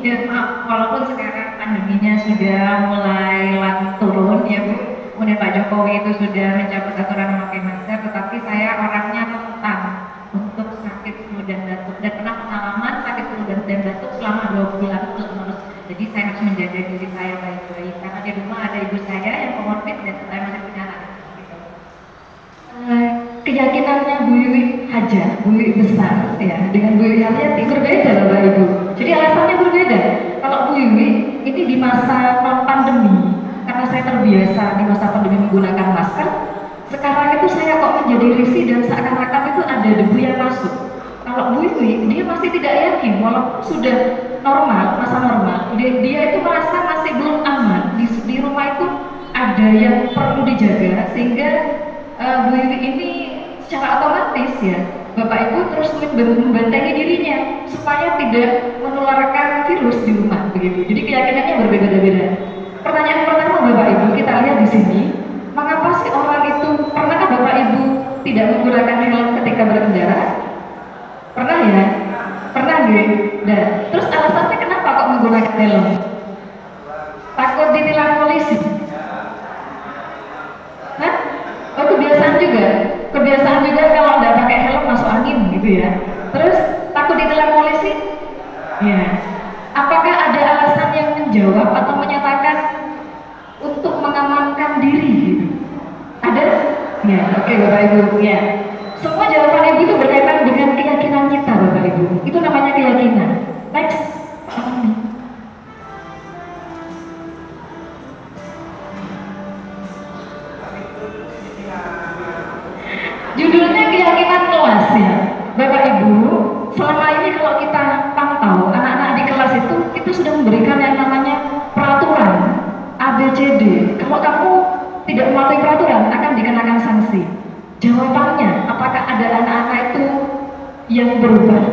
walaupun sekarang pandeminya sudah mulai turun ya Bu, kemudian Pak Jokowi itu sudah mencabut aturan memakai masker, tetapi saya orangnya rentan untuk sakit flu dan batuk, dan pernah pengalaman sakit flu dan batuk selama 2 bulan terus. Jadi saya harus menjaga diri saya baik-baik karena di rumah ada ibu saya yang komorbid dan saya masih punya anak. Gitu. Keyakinannya Bu Iwi Haja, Bu Iwi besar, ya, dengan Bu Iwi Haryati berbeda Bapak Ibu. Jadi alasannya berbeda. Kalau Bu Iwi ini di masa pandemi, karena saya terbiasa di masa pandemi menggunakan masker, sekarang itu saya kok menjadi risih dan seakan-akan itu ada debu yang masuk. Kalau Bu Iwi, dia masih tidak yakin, walaupun sudah normal, masa normal, dia itu merasa masih belum aman. Di rumah itu ada yang perlu dijaga, sehingga Bu Iwi ini secara otomatis, ya, Bapak Ibu terus membentengi dirinya supaya tidak menularkan virus di rumah, begitu. Jadi keyakinannya berbeda-beda. Pertanyaan pertama Bapak Ibu, kita lihat di sini, mengapa sih orang itu, pernahkah Bapak Ibu tidak menggunakan helm ketika berkendara? Pernah ya? Pernah nggih? Nah, terus alasannya kenapa kok menggunakan helm? Takut ditilang polisi? Hah? Oh, kebiasaan juga? Kebiasaan juga kalau nggak pakai helm masuk angin gitu ya? Terus takut ditilang polisi? Ya. Apakah ada alasan yang menjawab atau menyatakan untuk mengamankan diri gitu? Ada? Ya, oke Bapak Ibu, ya. Semua jawaban Ibu itu berkaitan dengan keyakinan kita Bapak Ibu. Itu namanya keyakinan. Next. Judulnya keyakinan kelas, ya. Bapak Ibu, selama ini kalau kita pantau anak-anak di kelas itu sudah memberikan yang namanya peraturan A, B, ABCD. Kalau kamu tidak mematuhi peraturan akan dikenakan sanksi. Jawabannya, apakah ada anak-anak itu yang berubah?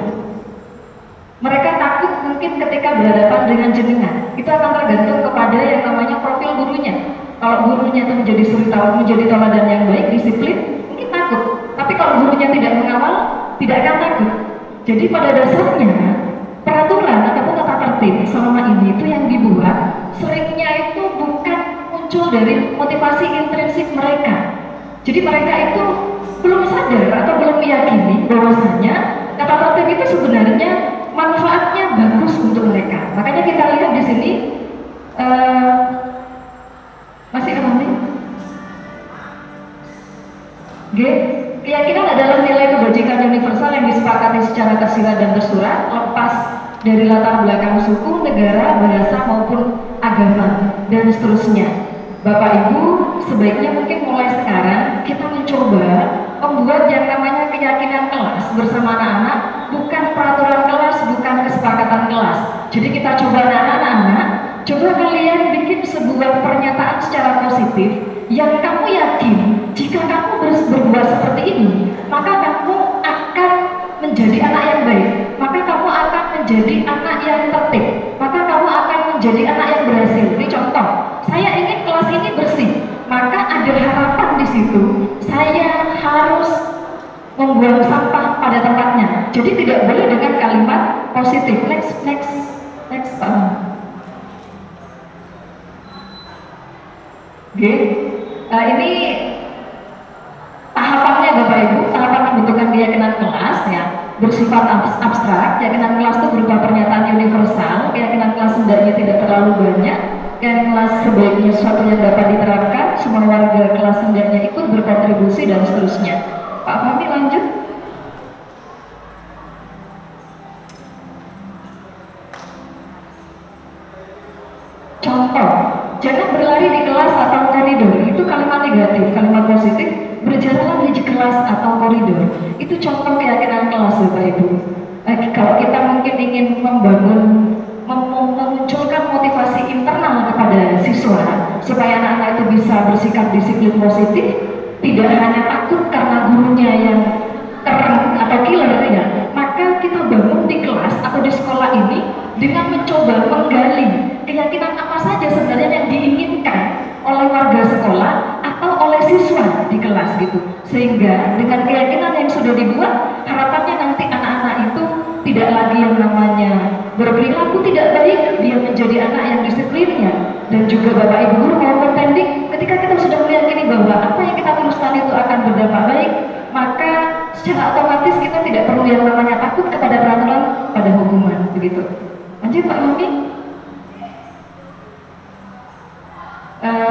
Mereka takut mungkin ketika berhadapan dengan jenengan. Itu akan tergantung kepada yang namanya profil gurunya. Kalau gurunya itu menjadi suri menjadi teladan yang baik, disiplin, mungkin takut. Tapi kalau gurunya tidak mengawal, tidak akan takut. Jadi pada dasarnya peraturan ataupun tata tertib selama ini itu yang dibuat seringnya itu bukan muncul dari motivasi intrinsik mereka. Jadi mereka itu belum sadar atau belum meyakini bahwasanya tata tertib itu sebenarnya manfaatnya bagus untuk mereka. Makanya kita lihat di sini masih apa nih? G. Keyakinan adalah nilai kebajikan universal yang disepakati secara tersirat dan tersurat, lepas dari latar belakang suku, negara, bahasa maupun agama dan seterusnya. Bapak Ibu, sebaiknya mungkin mulai sekarang kita mencoba membuat yang namanya keyakinan kelas bersama anak-anak, bukan peraturan kelas, bukan kesepakatan kelas. Jadi kita coba anak-anak, coba kalian bikin sebuah pernyataan secara positif yang kamu yakin jika kamu berbuat seperti ini, maka kamu akan menjadi anak yang baik, maka kamu akan menjadi anak yang tertib, maka kamu akan menjadi anak yang berhasil. Ini contoh, saya ingin kelas ini bersih, maka ada harapan di situ. Saya harus membuang sampah pada tempatnya. Jadi tidak boleh dengan kalimat positif. Next, Pak. Oke. Ini tahapannya Bapak Ibu, tahapan pembentukan keyakinan kelas ya, bersifat abstrak. Keyakinan kelas itu berupa pernyataan universal, keyakinan kelas hendaknya tidak terlalu banyak, keyakinan kelas sebaiknya sesuatu yang dapat diterapkan, semua warga kelas hendaknya ikut berkontribusi dan seterusnya. Pak Fahmi lanjut. Contoh, jangan berlari di kelas atau koridor. Itu kalimat negatif. Kalimat positif, berjalanlah di kelas atau koridor. Itu contoh keyakinan kelas, Bapak Ibu. Kalau kita mungkin ingin memunculkan motivasi internal kepada siswa supaya anak-anak itu bisa bersikap disiplin positif, tidak hanya takut karena gurunya yang keren atau killer ya, maka kita bangun di kelas atau di sekolah ini dengan mencoba menggali keyakinan apa saja sebenarnya yang diinginkan oleh warga sekolah atau oleh siswa di kelas gitu. Sehingga dengan keyakinan yang sudah dibuat, harapannya nanti anak-anak itu tidak lagi yang namanya berperilaku tidak baik, dia menjadi anak yang disiplinnya. Dan juga Bapak Ibu guru maupun pendik, ketika kita sudah meyakini bahwa apa yang kita teruskan itu akan berdampak baik, maka secara otomatis kita tidak perlu yang namanya takut kepada peraturan, pada hukuman begitu. Lanjut Pak Mami.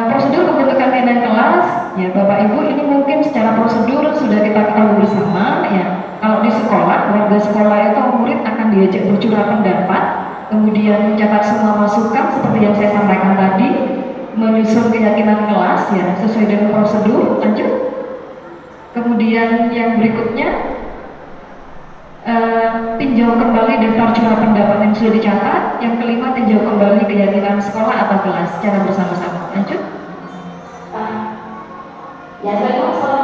Prosedur pembentukan keyakinan kelas ya Bapak Ibu, ini mungkin secara prosedur sudah kita ketahui bersama ya. Kalau di sekolah, warga sekolah itu murid akan diajak bercurah pendapat, kemudian mencatat semua masukan seperti yang saya sampaikan tadi, menyusun keyakinan kelas ya sesuai dengan prosedur. Lanjut. Kemudian yang berikutnya tinjau kembali daftar curah pendapat yang sudah dicatat. Yang kelima, tinjau kembali keyakinan sekolah atau kelas secara bersama-sama. Lanjut. Yang kedua, setelah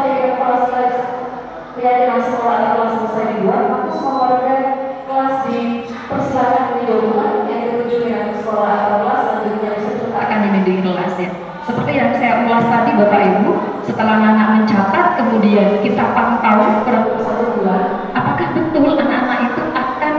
keyakinan sekolah atau kelas selesai dibuat, maka semua warga kelas dipersilakan meninjau ulang. Yang ketujuh, keyakinan sekolah atau kelas selanjutnya akan dibimbing kelas ya. Seperti yang saya ulas tadi Bapak Ibu, setelah anak mencatat, kemudian kita pantau per 1 bulan, apakah betul anak-anak itu akan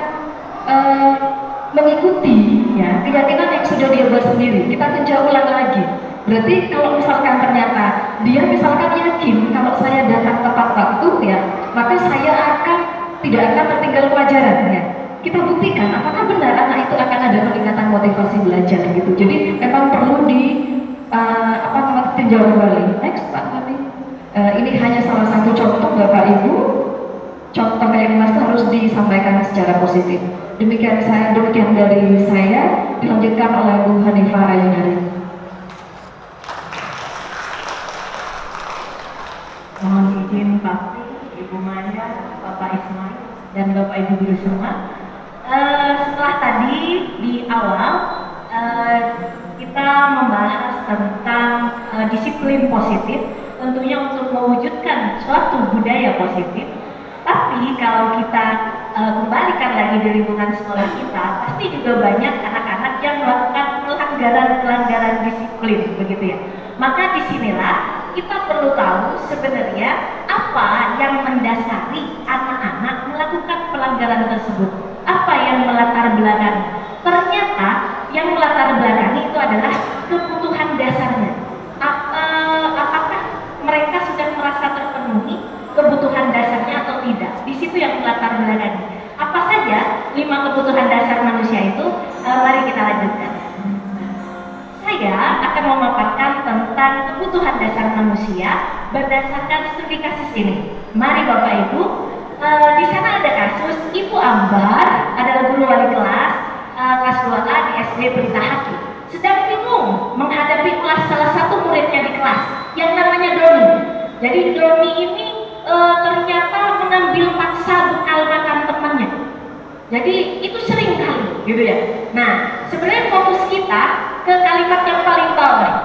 mengikuti ya keyakinan yang sudah dia buat sendiri. Kita tinjau ulang lagi. Berarti kalau misalkan ternyata dia misalkan yakin kalau saya datang tepat waktu ya, maka saya tidak akan tertinggal pelajaran ya. Kita buktikan apakah benar anak itu akan ada peningkatan motivasi belajar gitu. Jadi memang perlu tinjau kembali. Next Pak Fahmi. Ini hanya salah satu contoh Bapak Ibu. Contoh keyakinan harus disampaikan secara positif. Demikian dari saya, dilanjutkan oleh Bu Hanifah Ayunari. Mohon izin Pak, Ibu Maya, Bapak Ismail, dan Bapak Ibu guru semua. Setelah tadi di awal kita membahas tentang disiplin positif, tentunya untuk mewujudkan suatu budaya positif. Tapi kalau kita kembalikan lagi di lingkungan sekolah kita, pasti juga banyak anak-anak yang melakukan pelanggaran disiplin, begitu ya. Maka disinilah kita perlu tahu sebenarnya apa yang mendasari anak-anak melakukan pelanggaran tersebut, apa yang melatar belakangi. Ternyata yang melatar belakangi itu adalah kebutuhan dasarnya. Apakah mereka sudah merasa terpenuhi kebutuhan dasarnya atau tidak? Di situ yang melatar belakangi. Apa saja 5 kebutuhan dasar manusia itu? Mari kita lanjutkan. Saya akan memaparkan tentang kebutuhan dasar manusia berdasarkan studi kasus ini. Mari Bapak Ibu, di sana ada kasus Ibu Ambar, adalah guru wali kelas kelas 2A di SD Pelita Haki, sedang bingung menghadapi kelas salah satu muridnya di kelas yang namanya Doni. Jadi Doni ini ternyata mengambil paksa bekal makan temannya. Jadi itu sering kali, gitu ya. Nah, sebenarnya fokus kita ke kalimat yang paling bawah.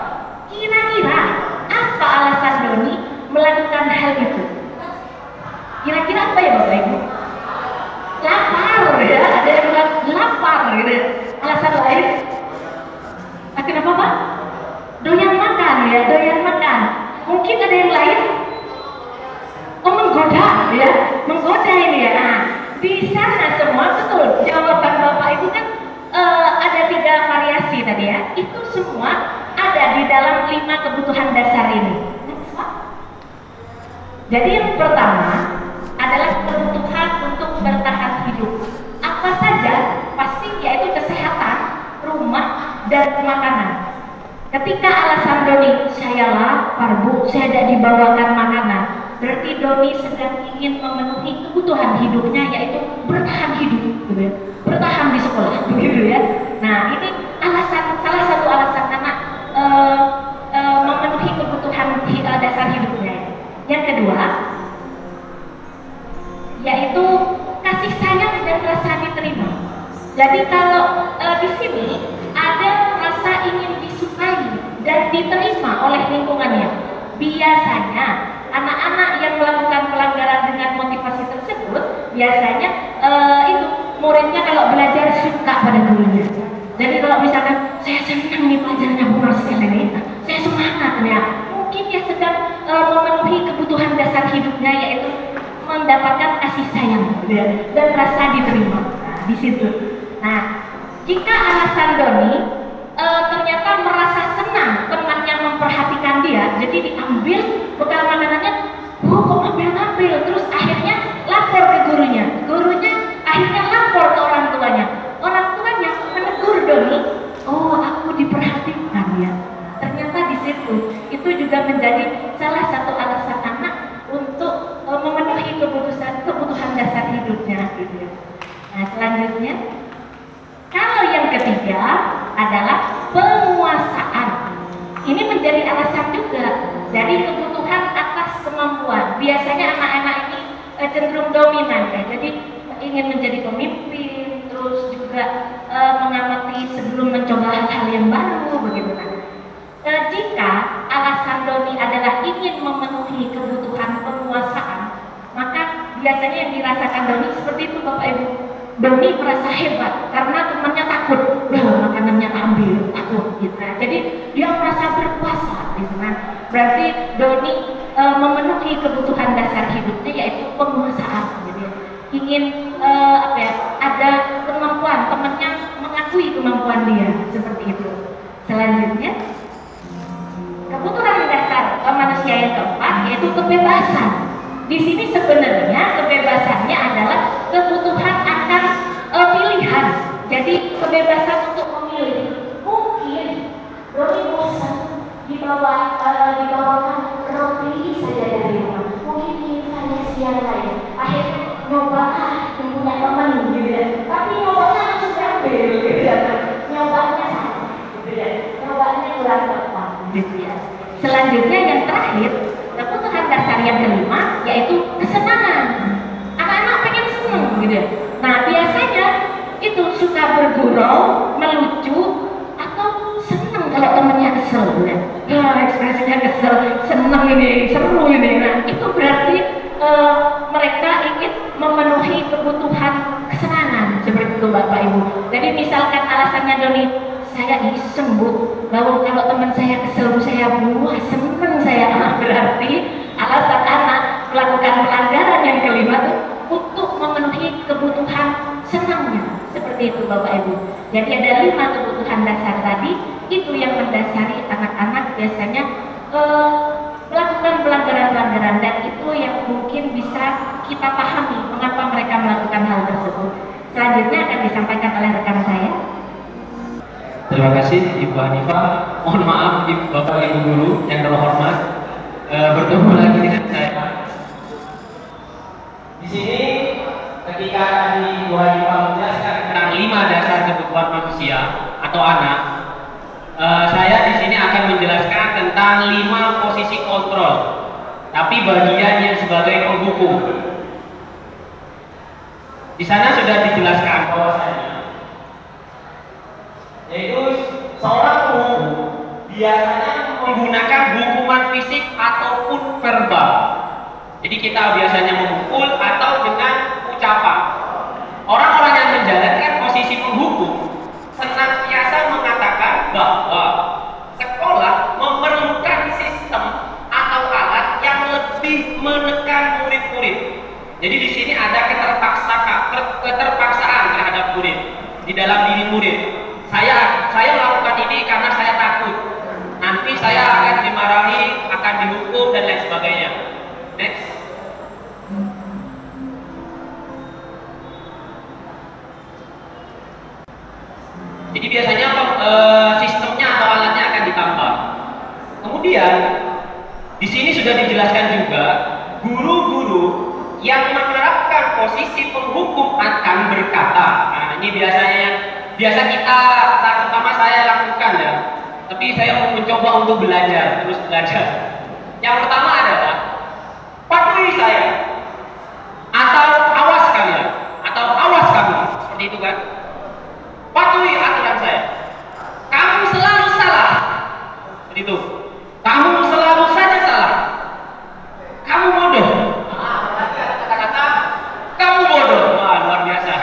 Kira-kira apa alasan Doni melakukan hal itu? Kira-kira apa ya Bapak Ibu? Lapar ya, ada yang bilang lapar gitu ya. Alasan lain? Kenapa Pak? Doyan makan ya, doyan makan. Mungkin ada yang lain? Oh, menggoda ya, menggoda ini ya. Nah, di sana semua betul jawaban Bapak Ibu kan ada 3 variasi tadi ya. Itu semua ada di dalam 5 kebutuhan dasar ini. Jadi yang pertama adalah kebutuhan untuk bertahan hidup. Apa saja? Pasti yaitu kesehatan, rumah, dan makanan. Ketika alasan Doni, saya lapar Bu, saya tidak dibawakan makanan, berarti Doni sedang ingin memenuhi kebutuhan hidupnya, yaitu bertahan hidup, gitu ya. Bertahan di sekolah, begitu ya. Nah, ini alasan, salah satu alasan anak memenuhi kebutuhan dasar hidupnya. Yang kedua, yaitu kasih sayang dan rasa diterima. Jadi kalau di sini ada rasa ingin disukai dan diterima oleh lingkungannya. Biasanya anak-anak yang melakukan pelanggaran dengan motivasi tersebut biasanya itu muridnya kalau belajar suka pada gurunya. Jadi kalau misalkan saya senang nih pelajarannya Bu Marcel ini, saya semangat ya. Mungkin dia sedang memenuhi kebutuhan dasar hidupnya, yaitu mendapatkan kasih sayang dan rasa diterima. Nah, di situ. Nah, jika alasan Doni ternyata merasa senang temannya memperhatikan dia, jadi diambil bekal makanannya, kok ambil, terus akhirnya lapor ke gurunya. Gurunya akhirnya lapor ke orang tuanya. Orang tuanya menegur Doni, oh aku diperhatikan ya. Ternyata di situ itu juga menjadi salah satu alasan anak untuk memenuhi kebutuhan dasar hidupnya, gitu ya. Nah, selanjutnya, kalau yang ketiga adalah penguasaan. Ini menjadi alasan juga dari kebutuhan atas kemampuan. Biasanya anak-anak ini cenderung dominan ya, jadi ingin menjadi pemimpin, terus juga mengamati sebelum mencoba hal-hal yang baru, begitu kan. Jika alasan Doni adalah ingin memenuhi kebutuhan penguasaan, maka biasanya yang dirasakan Doni seperti itu Bapak Ibu. Doni merasa hebat karena temannya takut, makanannya ambil, takut gitu. Jadi dia merasa berkuasa gitu kan. Berarti Doni memenuhi kebutuhan dasar hidupnya, yaitu penguasaan. Jadi ingin ada kemampuan, temannya mengakui kemampuan dia, seperti itu. Selanjutnya, kebutuhan dasar manusia yang keempat yaitu kebebasan. Di sini sebenarnya kebebasannya adalah kebutuhan akan pilihan. Jadi kebebasan untuk memilih. Mungkin Doni bosan dibawakan roti saja dari rumah. Mungkin ingin variasi yang lain. Akhirnya nyoba yang punya teman gitu ya. Tapi nyobanya langsung diambil gitu ya. Nyobanya sama gitu ya. Nyobanya kurang tepat gitu ya. Selanjutnya yang terakhir, kebutuhan dasar yang kelima yaitu kesenangan. Anak-anak pengen seneng gitu ya. Nah, biasanya itu suka bergurau, melucu, atau seneng kalau temennya kesel, ya ekspresinya kesel, senang ini, seru ini. Nah itu berarti mereka ingin memenuhi kebutuhan kesenangan seperti itu Bapak Ibu. Jadi misalkan alasannya Doni, saya iseng Bu, bahwa kalau teman saya kesel Bu saya buah, seneng saya. Berarti alasan anak melakukan pelanggaran yang kelima itu untuk memenuhi kebutuhan senangnya, seperti itu Bapak Ibu. Jadi ada 5 kebutuhan dasar tadi, itu yang mendasari anak-anak biasanya melakukan pelanggaran-pelanggaran, dan itu yang mungkin bisa kita pahami mengapa mereka melakukan hal tersebut. Selanjutnya akan disampaikan oleh rekan saya. Terima kasih Ibu Hanifah. Mohon maaf Bapak Ibu Guru yang terhormat, bertemu lagi dengan saya. Di sini ketika tadi Bu Hanifah menjelaskan tentang 5 dasar kebutuhan manusia atau anak, saya di sini akan menjelaskan tentang 5 posisi kontrol, tapi bagian yang sebagai penghukum. Di sana sudah dijelaskan bahwasanya, yaitu seorang penghukum biasanya menggunakan hukuman fisik ataupun verbal. Jadi kita biasanya memukul atau dengan ucapan. Orang-orang yang menjalankan posisi penghukum senantiasa mengatakan bahwa sekolah memerlukan sistem atau alat yang lebih menekan murid-murid. Jadi di sini ada keterpaksaan terhadap murid di dalam diri murid. Saya melakukan ini karena saya takut nanti saya akan dimarahi, akan dihukum dan lain sebagainya. Next. Jadi biasanya sistemnya atau alatnya akan ditambah. Kemudian di sini sudah dijelaskan juga guru-guru yang menerapkan posisi penghukum akan berkata. Nah ini biasa kita, terutama saya lakukan ya. Tapi saya mau mencoba untuk belajar, terus belajar. Yang pertama adalah patuhi saya, atau awas kalian, atau awas kamu, seperti itu kan? Patuhi aturan saya. Kamu selalu salah. Seperti itu. Kamu selalu saja salah. Kamu bodoh. Kata-kata kamu bodoh. Wah, luar biasa.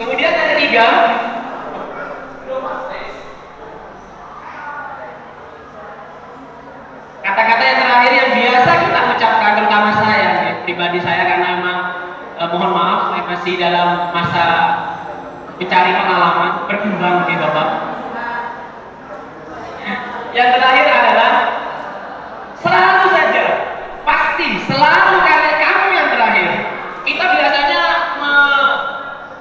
Kemudian yang ketiga, kata-kata yang terakhir yang biasa kita ucapkan, terutama saya, pribadi saya, karena memang mohon maaf, saya masih dalam masa mencari pengalaman, berkembang di Bapak. Yang terakhir adalah selalu saja, pasti, selalu kamu yang terakhir. Kita biasanya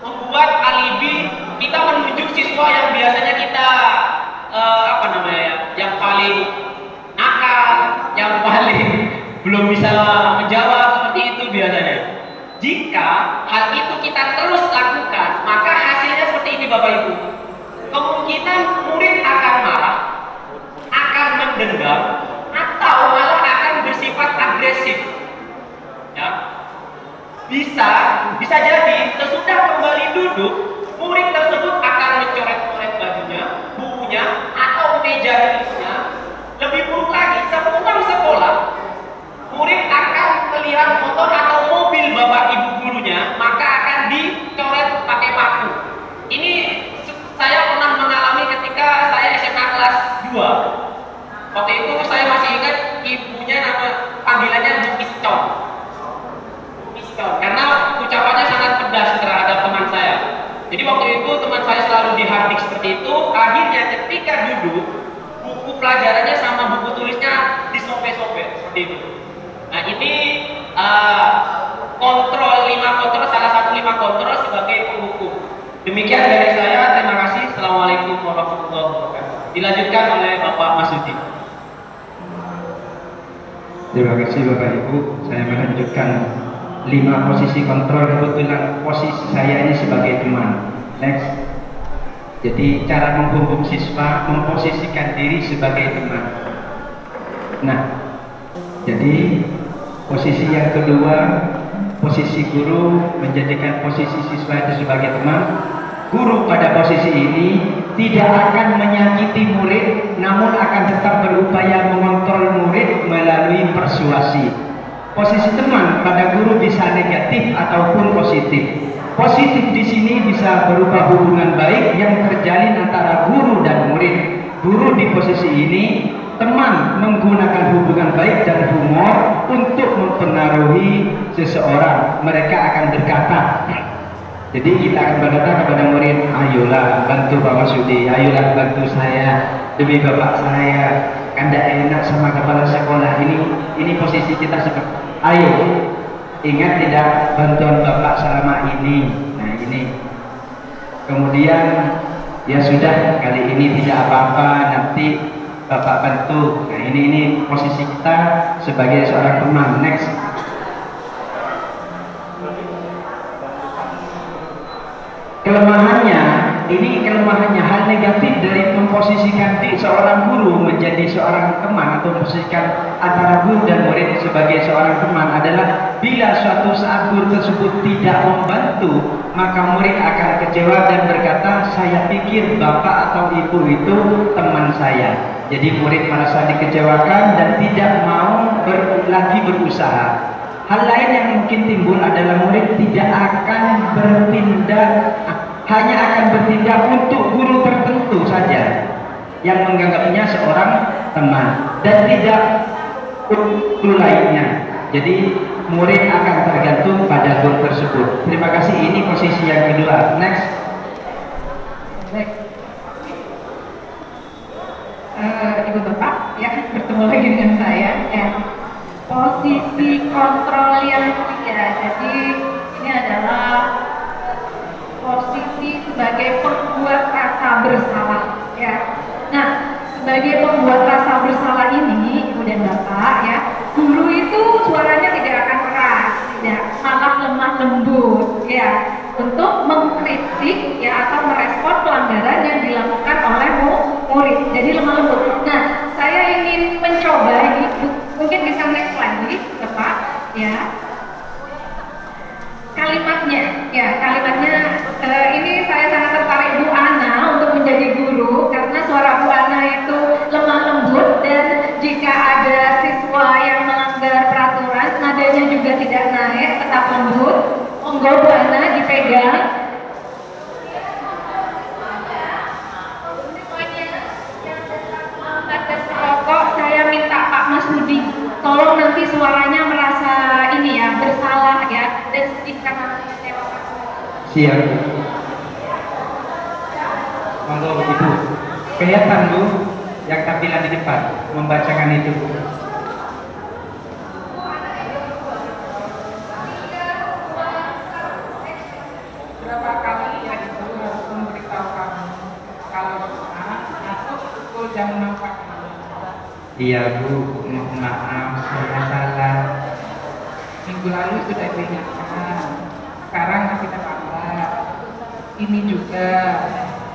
membuat alibi, kita menunjuk siswa yang biasanya kita yang paling nakal, yang paling belum bisa menjawab, seperti itu biasanya. Jika hal itu kita terus lakukan, maka hasilnya seperti ini Bapak Ibu. Kemungkinan murid akan marah, akan mendendam, atau malah akan bersifat agresif. Ya. Bisa jadi sesudah kembali duduk, murid tersebut akan mencoret-coret bajunya, bukunya, atau meja tulisnya. Lebih buruk lagi, sepulang sekolah, murid akan melihat motor atau mobil bapak ibu gurunya, maka akan dicoret pakai paku. Ini saya pernah mengalami ketika saya SMA kelas 2. Waktu itu saya masih ingat ibunya panggilannya Bu Piscon. Karena ucapannya sangat pedas terhadap teman saya. Jadi waktu itu teman saya selalu dihardik seperti itu. Akhirnya ketika duduk, buku pelajarannya sama buku tulisnya disobek-sobek seperti itu. Nah ini salah satu 5 kontrol sebagai penghukum. Demikian dari saya, terima kasih. Assalamualaikum warahmatullahi wabarakatuh. Dilanjutkan oleh Bapak Masudi. Terima kasih Bapak Ibu. Saya melanjutkan 5 posisi kontrol. Kebetulan posisi saya ini sebagai teman. Next. Jadi cara menghukum siswa, memposisikan diri sebagai teman. Nah, jadi posisi yang kedua, posisi guru menjadikan posisi siswa itu sebagai teman. Guru pada posisi ini tidak akan menyakiti murid, namun akan tetap berupaya mengontrol murid melalui persuasi. Posisi teman pada guru bisa negatif ataupun positif. Positif di sini bisa berupa hubungan baik yang terjalin antara guru dan murid. Guru di posisi ini, teman menggunakan hubungan baik dan humor untuk mempengaruhi seseorang. Mereka akan berkata, jadi kita akan berkata kepada murid, ayolah bantu Pak Masudi, ayolah bantu saya demi bapak saya, kan tidak enak sama kepala sekolah ini posisi kita seperti, ayo ingat tidak bantuan bapak selama ini. Nah ini kemudian ya sudah, kali ini tidak apa-apa, nanti bapak bantu. Nah ini posisi kita sebagai seorang teman. Next. Kelemahannya hal negatif dari memposisikan seorang guru menjadi seorang teman atau memposisikan antara guru dan murid sebagai seorang teman adalah bila suatu saat guru tersebut tidak membantu, maka murid akan kecewa dan berkata, saya pikir bapak atau ibu itu teman saya. Jadi murid merasa dikecewakan dan tidak mau lagi berusaha. Hal lain yang mungkin timbul adalah murid tidak akan bertindak, hanya akan bertindak untuk guru tertentu saja yang menganggapnya seorang teman dan tidak guru lainnya. Jadi murid akan tergantung pada guru tersebut. Terima kasih, ini posisi yang kedua. Next. Ibu Bapak ya, bertemu lagi dengan saya ya. Posisi kontrol yang ketiga, jadi ini adalah posisi sebagai pembuat rasa bersalah ya. Nah, sebagai pembuat rasa bersalah ini, Ibu dan Bapak ya, guru itu suaranya tidak akan keras, tidak, malah lemah lembut ya, untuk mengkritik ya atau merespon pelanggaran yang dilakukan oleh murid. Jadi lemah lembut. Nah, saya ingin mencoba ini, mungkin bisa next lagi, Bapak ya. Kalimatnya ini saya sangat tertarik Bu Ana untuk menjadi guru karena suara Bu Ana itu lemah lembut, dan jika ada siswa yang melanggar peraturan nadanya juga tidak naik, tetap lembut. Monggo Bu Ana dipegang. Rokok, saya minta Pak Masudi tolong nanti suaranya merasa ini ya, bersalah ya, dan sedikit mengecewakan. Siap. Monggo Ibu. Kelihatan Bu yang tampilan di depan membacakan itu. Berapa kali ya Ibu harus memberitahu kamu kalau masuk pukul jam 6 pagi? Iya Bu, mohon maaf, saya salah. Minggu lalu sudah diingatkan, sekarang masih terlambat. Ini juga,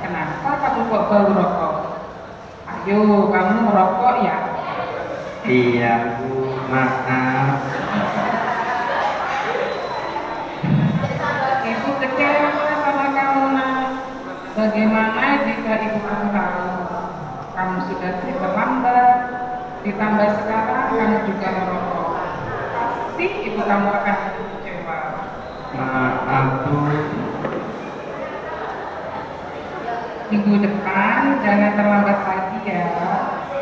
kenapa kamu kok bau rokok? Ayo, kamu merokok ya? Iya Bu, maaf. Ibu kecewa sama kamu nak. Bagaimana jika ibu kamu tahu kamu sudah terlambat, ditambah sekarang kamu juga merokok, pasti ibu kamu akan kecewa. Maaf Bu. Minggu depan jangan terlambat lagi ya.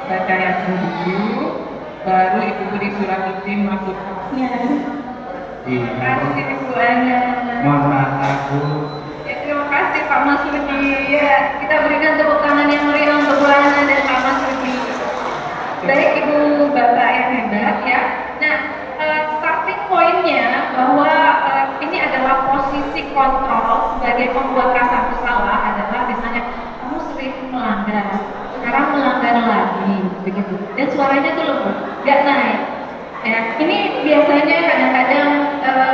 Baca Yasin dulu, baru ibu beri surat izin masuk kelasnya. Iya. Terima kasih Ibu Ana. Mohon maaf Bu. Ya, terima kasih Pak Masudi ya. Kita berikan tepuk tangan yang meriah untuk Bu Ana dan Pak Masudi. Baik Ibu Bapak yang hebat ya. Nah, starting pointnya bahwa ini adalah posisi kontrol sebagai pembuat rasa bersalah adalah misalnya kamu sering melanggar, sekarang melanggar lagi begitu, dan suaranya tuh lembut, nggak naik. Ya, ini biasanya kadang-kadang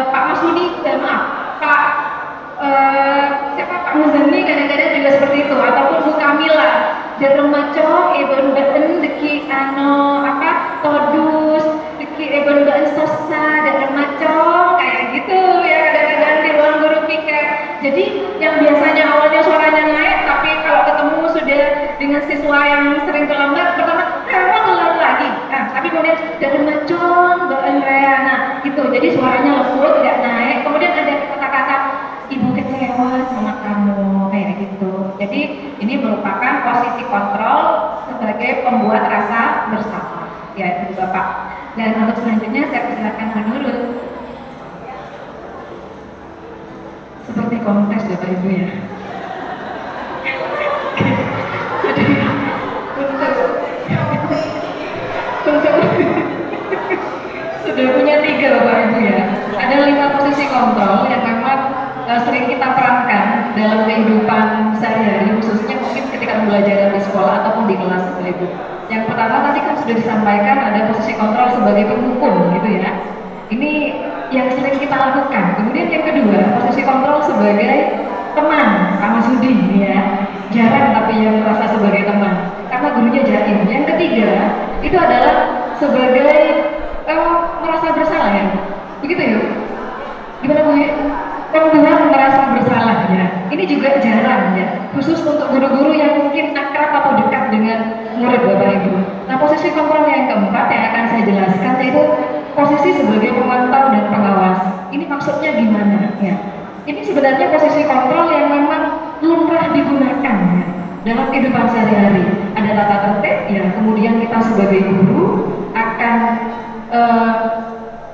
Pak Masudi, maaf Pak siapa Pak Muzani kadang-kadang juga seperti itu, ataupun Bu Kamila deremaco ibon beten deki todus deki ibon beten sosa deremaco kayak gitu ya, kadang-kadang di ruang guru piket. Jadi yang biasanya awalnya suaranya naik, tapi kalau ketemu sudah kemudian dari macon Mbak Andrea, nah gitu, jadi suaranya lembut, tidak naik, kemudian ada kata-kata ibu kecewa sama kamu, kayak gitu. Jadi ini merupakan posisi kontrol sebagai pembuat rasa bersama, ya Ibu Bapak. Dan untuk selanjutnya saya persilakan menurut seperti kontes Bapak Ibu ya. Sudah punya 3 Bapak Ibu ya. Ada 5 posisi kontrol yang memang sering kita perankan dalam kehidupan sehari-hari, khususnya mungkin ketika belajar di sekolah ataupun di kelas Bapak Ibu. Yang pertama tadi kan sudah disampaikan ada posisi kontrol sebagai penghukum gitu ya. Ini yang sering kita lakukan. Kemudian yang kedua, posisi kontrol sebagai teman, Pak Sudi ya. Jarang tapi yang merasa sebagai teman karena gurunya jaim. Yang ketiga itu adalah sebagai merasa bersalah ya. Begitu ya? Gimana Bu? Pembuat merasa bersalah ya. Ini juga jarang ya. Khusus untuk guru-guru yang mungkin akrab atau dekat dengan murid Bapak Ibu. Nah, posisi kontrol yang keempat yang akan saya jelaskan yaitu posisi sebagai pemantau dan pengawas. Ini maksudnya gimana ya? Ini sebenarnya posisi kontrol yang memang lumrah digunakan ya, dalam kehidupan sehari-hari. Ada tata tertib ya, kemudian kita sebagai guru akan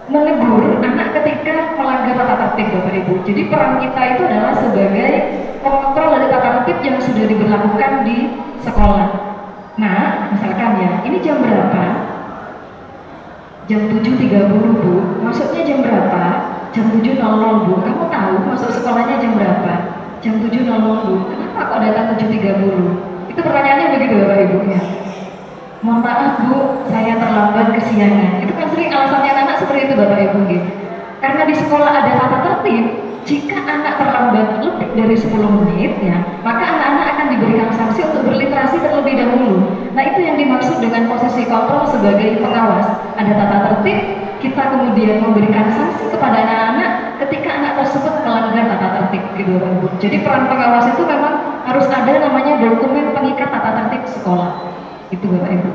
menegur anak ketika melanggar tata tertib Bapak Ibu. Jadi peran kita itu adalah sebagai pengontrol dari tata tertib yang sudah diberlakukan di sekolah. Nah, misalkan ya, ini jam berapa? Jam 7.30 Bu. Maksudnya jam berapa? Jam 7.00 Bu. Kamu tahu masuk sekolahnya jam berapa? Jam 7.00 Bu. Kenapa kok datang 7.30? Itu pertanyaannya begitu Bapak Ibu ya. Mohon maaf Bu, saya terlambat kesiangan. Itu kan sering alasannya anak seperti itu Bapak Ibu gitu. Karena di sekolah ada tata tertib, jika anak terlambat lebih dari 10 menit ya, maka anak-anak akan diberikan sanksi untuk berliterasi terlebih dahulu. Nah, itu yang dimaksud dengan posisi kontrol sebagai pengawas. Ada tata tertib, kita kemudian memberikan sanksi kepada anak-anak ketika anak tersebut melanggar tata tertib gitu Bapak Ibu. Jadi peran pengawas itu memang harus ada namanya dokumen pengikat tata tertib sekolah. Itu Bapak Ibu.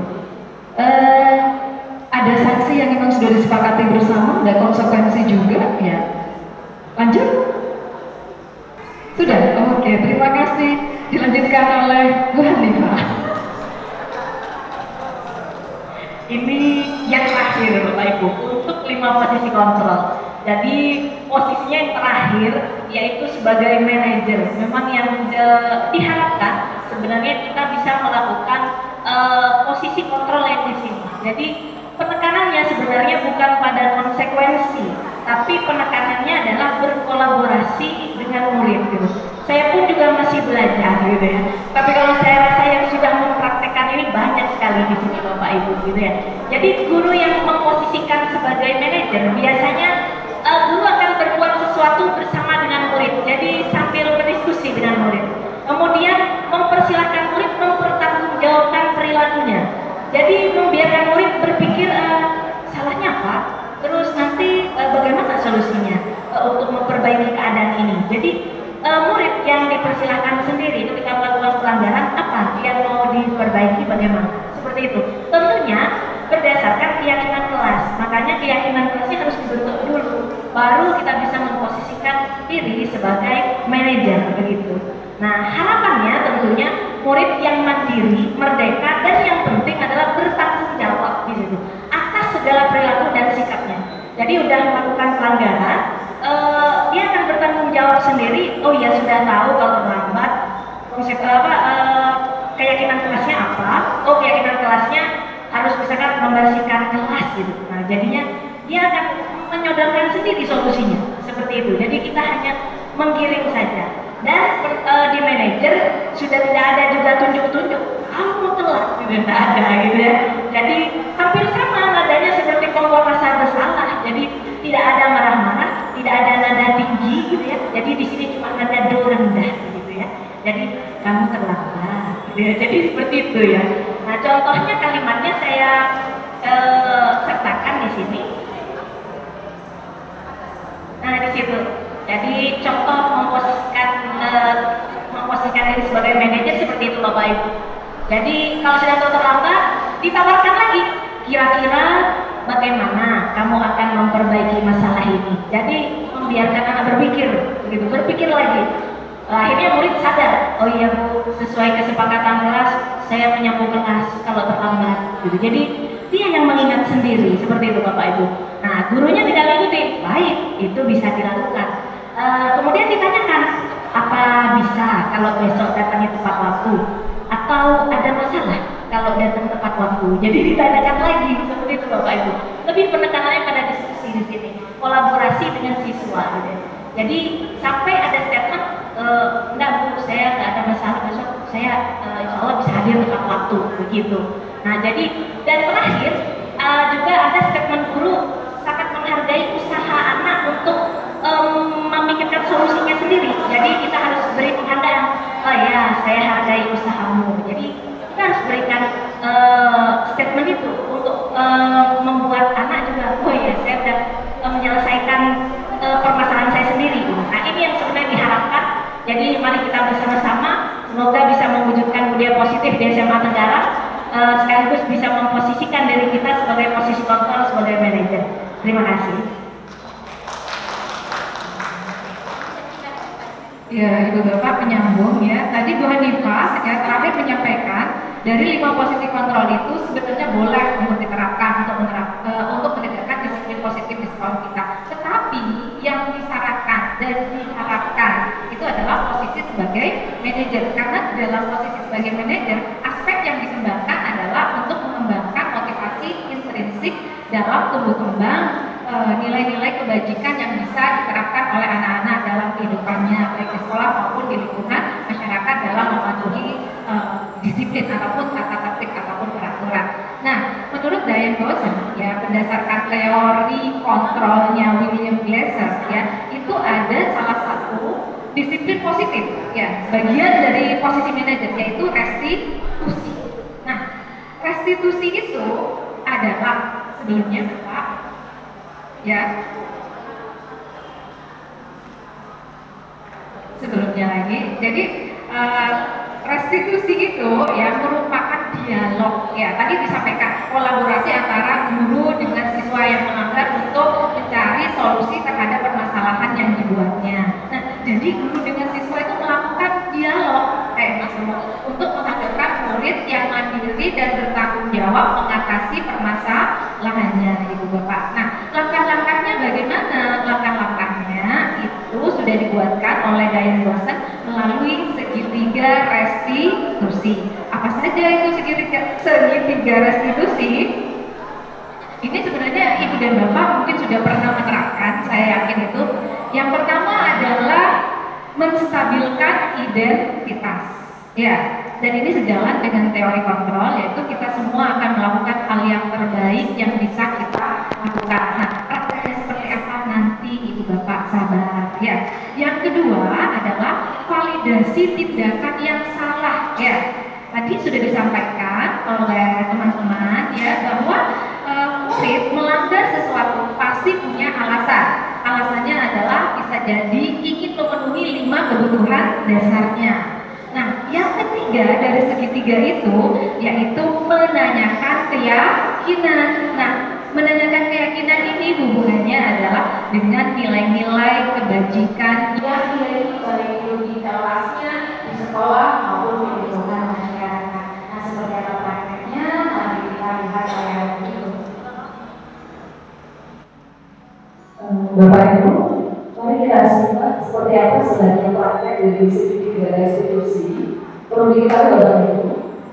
Ada sanksi yang memang sudah disepakati bersama, ada konsekuensi juga ya. Lanjut? Sudah? Oke, terima kasih. Dilanjutkan oleh Bu Hanifah. Ini yang terakhir Bapak Ibu untuk 5 posisi kontrol. Jadi posisinya yang terakhir yaitu sebagai manajer. Memang yang diharapkan sebenarnya kita bisa melakukan posisi kontrol yang di sini. Jadi penekanannya sebenarnya bukan pada konsekuensi, tapi penekanannya adalah berkolaborasi dengan murid gitu. Saya pun juga masih belajar gitu ya. Tapi kalau saya rasa yang sudah mempraktekkan ini banyak sekali di sini Bapak Ibu gitu ya. Jadi guru yang memposisikan sebagai manajer biasanya guru akan berbuat sesuatu bersama dengan murid. Jadi sambil berdiskusi dengan murid. Kemudian mempersilahkan murid mempertanggungjawabkan perilakunya. Jadi membiarkan murid berpikir salahnya apa, terus nanti bagaimana solusinya untuk memperbaiki keadaan ini. Jadi murid yang dipersilahkan sendiri ketika melakukan pelanggaran apa yang mau diperbaiki bagaimana. Seperti itu. Tentunya berdasarkan keyakinan kelas. Makanya keyakinan kelasnya harus dibentuk dulu. Baru kita bisa memposisikan diri sebagai manajer begitu. Nah, harapannya tentunya murid yang mandiri, merdeka, dan yang penting adalah bertanggung jawab di situ atas segala perilaku dan sikapnya. Jadi udah melakukan pelanggaran, dia akan bertanggung jawab sendiri. Oh ya sudah tahu kalau terlambat, keyakinan kelasnya apa? Oh keyakinan kelasnya harus misalkan membersihkan kelas gitu. Nah jadinya dia akan menyodorkan sendiri solusinya seperti itu. Jadi kita hanya menggiring saja. Dan di manajer sudah tidak ada juga tunjuk-tunjuk kamu telat, tidak ada gitu ya. Jadi hampir sama nadanya seperti pembuat rasa bersalah. Jadi tidak ada marah-marah, tidak ada nada tinggi gitu ya. Jadi di sini cuma nada do rendah gitu ya. Jadi kamu terlambat gitu ya. Jadi seperti itu ya. Nah contohnya kalimatnya saya sertakan di sini. Nah di situ. Jadi contoh memposisikan diri sebagai manajer seperti itu Bapak Ibu. Jadi kalau sudah terlambat, ditawarkan lagi, kira-kira bagaimana kamu akan memperbaiki masalah ini. Jadi membiarkan anak berpikir, begitu, berpikir lagi. Akhirnya murid sadar, oh iya Bu, sesuai kesepakatan kelas saya menyambung kelas kalau terlambat, gitu. Jadi dia yang mengingat sendiri, seperti itu Bapak Ibu. Nah, gurunya tidak ngikutin, baik, itu bisa dilakukan. Kemudian ditanyakan, apa bisa kalau besok datangnya tepat waktu? Atau ada masalah kalau datang tepat waktu? Jadi ditanyakan lagi, seperti itu Bapak Ibu. Lebih penekanannya pada diskusi di sini, kolaborasi dengan siswa, gitu. Jadi sampai ada statement, enggak Bu, saya nggak ada masalah besok, saya insya Allah bisa hadir tepat waktu, begitu. Nah, jadi dan terakhir juga ada statement guru sangat menghargai usaha anak untuk memikirkan solusinya sendiri. Jadi kita harus beri penghargaan. Oh ya, saya hargai usahamu. Jadi kita harus berikan statement itu untuk membuat anak juga, oh ya, saya sudah menyelesaikan permasalahan saya sendiri. Nah, ini yang sebenarnya diharapkan. Jadi mari kita bersama-sama semoga bisa mewujudkan budaya positif di SMA Tenggara, sekaligus bisa memposisikan diri kita sebagai posisi kontrol sebagai manajer. Terima kasih. Ya, Ibu Bapak menyambung ya. Tadi Bu Hanifah ya terakhir menyampaikan dari 5 posisi kontrol itu sebenarnya boleh untuk diterapkan untuk menegakkan disiplin positif di sekolah kita. Tetapi yang disyaratkan dan diharapkan itu adalah posisi sebagai manajer, karena dalam posisi sebagai manajer aspek yang dikembangkan adalah untuk mengembangkan motivasi intrinsik dalam tumbuh kembang nilai-nilai kebajikan yang bisa diterapkan oleh anak-anak dalam kehidupannya baik di sekolah maupun di lingkungan masyarakat dalam mematuhi disiplin ataupun tata tertib ataupun peraturan. Nah, menurut Diane Bowson ya, berdasarkan teori kontrolnya William Glasser ya, itu ada salah satu disiplin positif ya, bagian dari posisi manajer, yaitu restitusi. Nah, restitusi itu adalah sebelumnya Bapak ya, sebelumnya lagi, jadi restitusi itu ya merupakan dialog ya, tadi disampaikan kolaborasi antara guru dengan siswa yang melanggar untuk mencari solusi terhadap permasalahan yang dibuatnya. Nah, jadi guru dengan siswa itu melakukan dialog untuk menghasilkan murid yang mandiri dan bertanggung jawab mengatasi permasalahannya, Ibu Bapak. Nah, langkah-langkahnya bagaimana? Langkah-langkahnya itu sudah dibuatkan oleh Diane Bowson melalui segitiga restitusi. Apa saja itu segitiga restitusi? Ini sebenarnya Ibu dan Bapak mungkin sudah pernah menerapkan, saya yakin itu. Yang pertama adalah menstabilkan identitas. Ya, dan ini sejalan dengan teori kontrol, yaitu kita semua akan melakukan hal yang terbaik yang bisa kita lakukan. Nah, prakteknya seperti apa nanti Ibu Bapak sabar. Ya, yang kedua adalah validasi tindakan yang salah. Ya, tadi sudah disampaikan oleh teman-teman ya bahwa murid melanggar sesuatu pasti punya alasan. Alasannya adalah bisa jadi ingin memenuhi 5 kebutuhan dasarnya. Nah, yang ketiga dari segitiga itu yaitu menanyakan keyakinan. Nah, menanyakan keyakinan ini hubungannya adalah dengan nilai-nilai kebajikan yang dimiliki baik itu di kelasnya, di sekolah maupun di lingkungan masyarakat. Nah, seperti apa prakteknya? Mari kita lihat saya dulu. Bapak Ibu, mari kita simak seperti apa sebenarnya praktek dari segitiga restitusi. Perlu diketahui Bapak Ibu,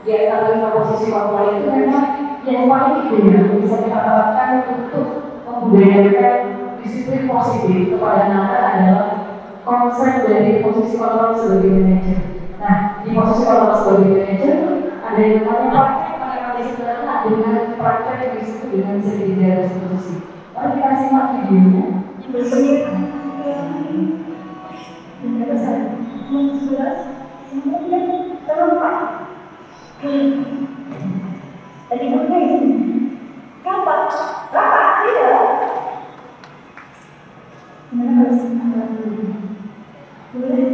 di antara 5 posisi kontrol itu memang yang paling ideal bisa kita terapkan untuk membudayakan disiplin positif kepada anak adalah konsep dari posisi kontrol sebagai manajer. Nah, di posisi kontrol sebagai manajer ada yang namanya praktek disiplin dengan praktek yang disebut dengan segitiga restitusi. Mari kita simak videonya. Tadi bukan ini. Kapan? Kapan? Tidak. Mana harus boleh?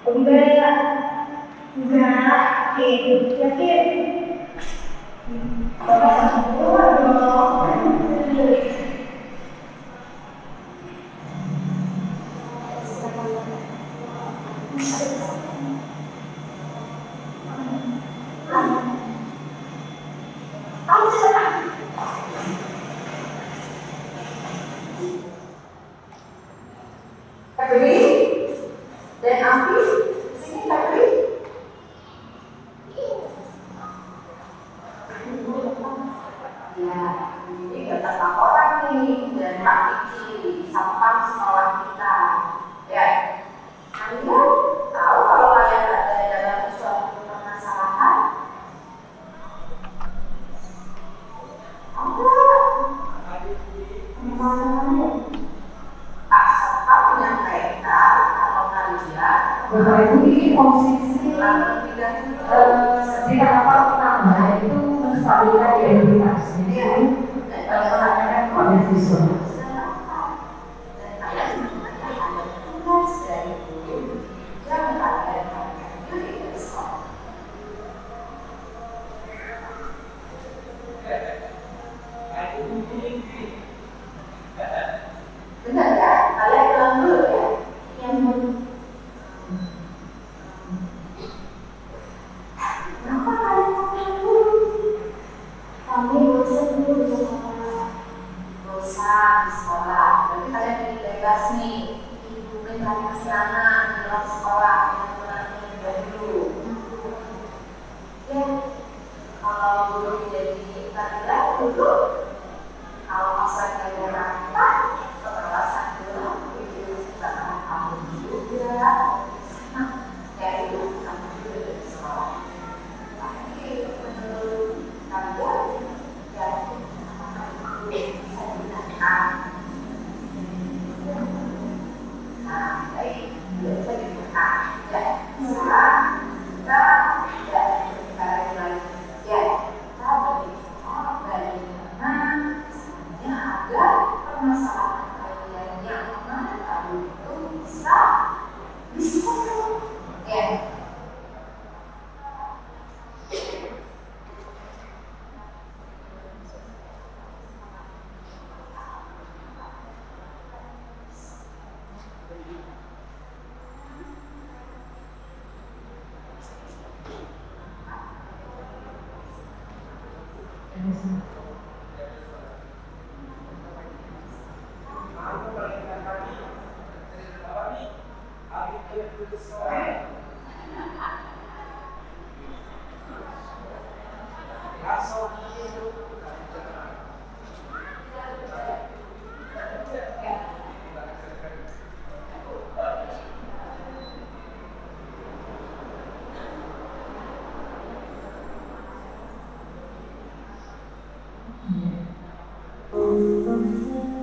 Enggak. Yakin? Ini dapat laporan nih dari Pak Kiki, satpam sekolah kita. Ya, Anda tahu kalau kalian ada dalam suatu permasalahan? Pak Satpam menyampaikan kalau kalian Bapak Ibu ini posisi di tahapan pertama itu menstabilkan identitas. Jadi menanyakan kepada siswa. Benar ya? Kalian bilang dulu ya. Yang kenapa kalian ngomong dulu? Kami bosan dulu di sekolah. Bosan di sekolah. Berarti kalian ingin bebas nih. Ibu kan ke sana di luar sekolah. Yang pernah dulu. Ya, kalau belum jadi kandidat dulu. Kalau masa kerja rata, keterwasan dulu, itu sekarang kamu juga sama, ya itu kamu juga di sekolah. Tapi menurut kalian, ya kamu bisa digunakan. Nah, baik, bisa digunakan. Ya, sekarang kita lagi, ya kita beri sekolah dari mana? Agar permasalahan kalian yang mana kamu itu bisa diselesaikan. Ya.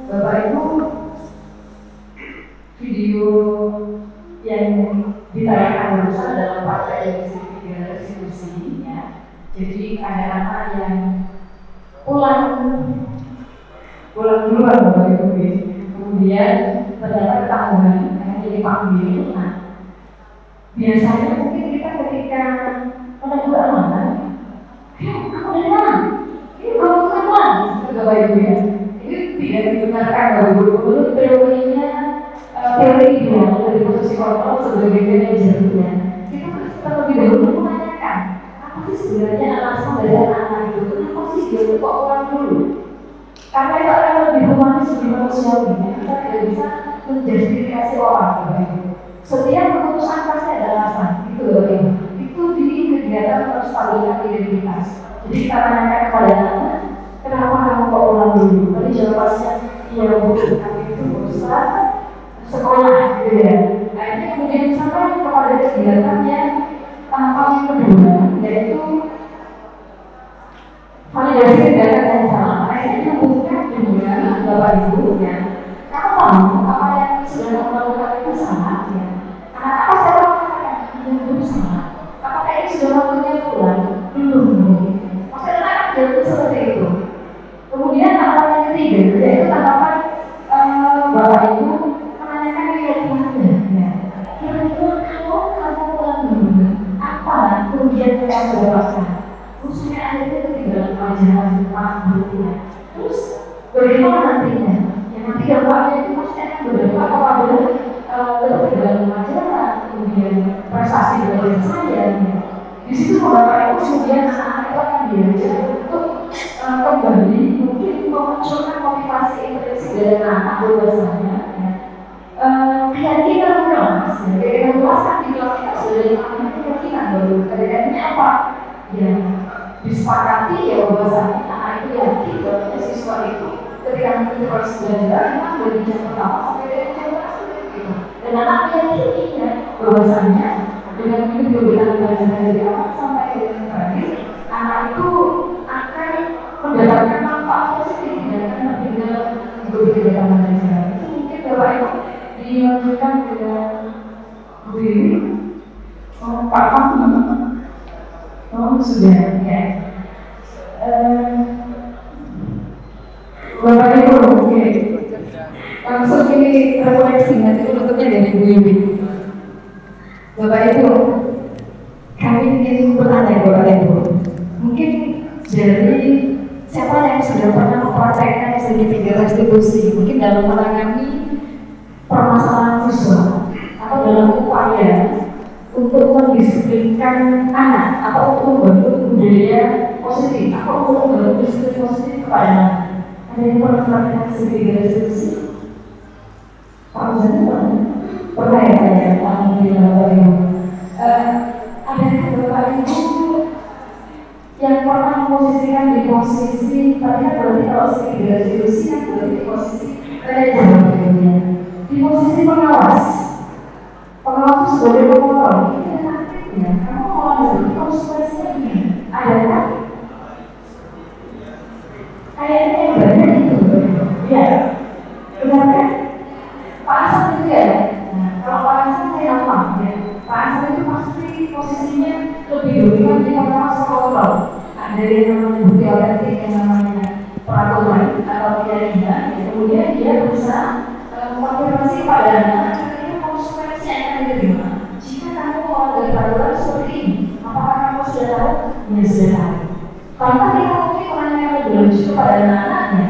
Bapak Ibu, video yang ditayangkan barusan adalah partai dari tiga restitusi, ya. Jadi ada anak yang pulang duluan Bapak Ibu, kemudian terdapat tanggungan yang dipanggil. Nah, biasanya mungkin kita ketika menegur anak, kamu dari mana? Ini kamu pulang, Bapak Ibu ya. Tidak dibenarkan Bapak Ibu. Menurut teorinya teori ideal dari posisi kontrol sebagai manajernya itu terlebih dahulu menanyakan apa sih sebenarnya alasan dari anak itu, kenapa sih dia kok pulang dulu, karena itu akan lebih humanis, lebih manusiawi. Kita tidak bisa menjustifikasi orang Bapak Ibu. Setiap keputusan pasti ada alasan itu Bapak Ibu. Itu di kegiatan menstabilkan identitas. Jadi kita tanyakan kepada anak, kenapa kamu kok pulang dulu? Tadi jawabannya, iya Bu, kami itu berusaha sekolah gitu ya. Akhirnya kemudian sampai kepada kegiatan yang tahapan yang kedua, yaitu validasi kegiatan yang sama. Akhirnya dihubungkan dengan Bapak Ibu ya. Kamu tahu apa yang sudah kamu lakukan itu salah ya? Karena apa saya lakukan yang belum salah? Apakah ini sudah waktunya pulang? Belum. Maksudnya kan jadi seperti itu. Kemudian tahapan yang ketiga, yaitu tahapan Bapak Ibu menanyakan keyakinannya. Ya. Kira-kira kalau kamu pulang dulu, apa kerugian yang kamu dapatkan? Khususnya akhirnya ketinggalan pelajaran berikutnya. Terus bagaimana nantinya? Ya nanti dampaknya itu pasti akan berdampak kepada ketinggalan pelajaran, kemudian prestasi belajar saya. Ya. Di situ Bapak Ibu kemudian anak-anak itu akan diajar untuk kembali mungkin memunculkan motivasi intrinsik dari anak bahwasanya keyakinan kelas, keyakinan kelas kan di kelas kita sudah dimakan keyakinan baru kayaknya apa? Ya disepakati ya bahwasanya anak itu yakin bahwa kelas belajar memang dari jam pertama sampai dari jam terakhir gitu. Dan anak yakinnya bahwasanya dengan kegiatan belajar dari awal sampai dengan terakhir, anak itu akan mendapatkan manfaat positif dan akan berbeda kegiatan belajar. Itu mungkin Bapak Ibu dilanjutkan dengan Pak sudah ya. Bapak Ibu, oke. Langsung ini refleksi nanti penutupnya dari Bu Yumi. Bapak Ibu, kami ingin bertanya Bapak Ibu, mungkin dari siapa yang sudah pernah mempraktekkan segitiga restitusi, mungkin dalam menangani permasalahan siswa atau dalam upaya untuk mendisiplinkan anak atau untuk membentuk budaya positif atau untuk membentuk disiplin positif kepada anak. Ada yang pernah melakukan segitiga restitusi? Pak Uzan pernah ya Pak ya? Alhamdulillah Bapak Ibu. Ada Bapak Ibu yang pernah memposisikan di posisi, tadi kan berarti kalau segitiga restitusi kan berarti di posisi manajer di posisi pengawas. Pengawas itu sebagai pengontrol. Ini ada taktiknya. Kamu mau ada konsekuensinya gini. Ada kan? Kayaknya yang banyak itu. Ya, benar kan? Pak Hasan itu ya. Nah, kalau Pak Hasan saya paham ya. Pak Hasan itu pasti posisinya lebih dominan di pengawas pengontrol. Ada yang namanya bukti otentik, yang namanya peraturan atau keyakinan. Kemudian dia berusaha mengkonfirmasi pada anak. Konsekuensi yang akan diterima jika kamu mau dari peraturan seperti ini, apakah kamu sudah tahu? Ya sudah tahu. Kalau tadi kamu mungkin menanyakan lebih lanjut kepada anak-anaknya,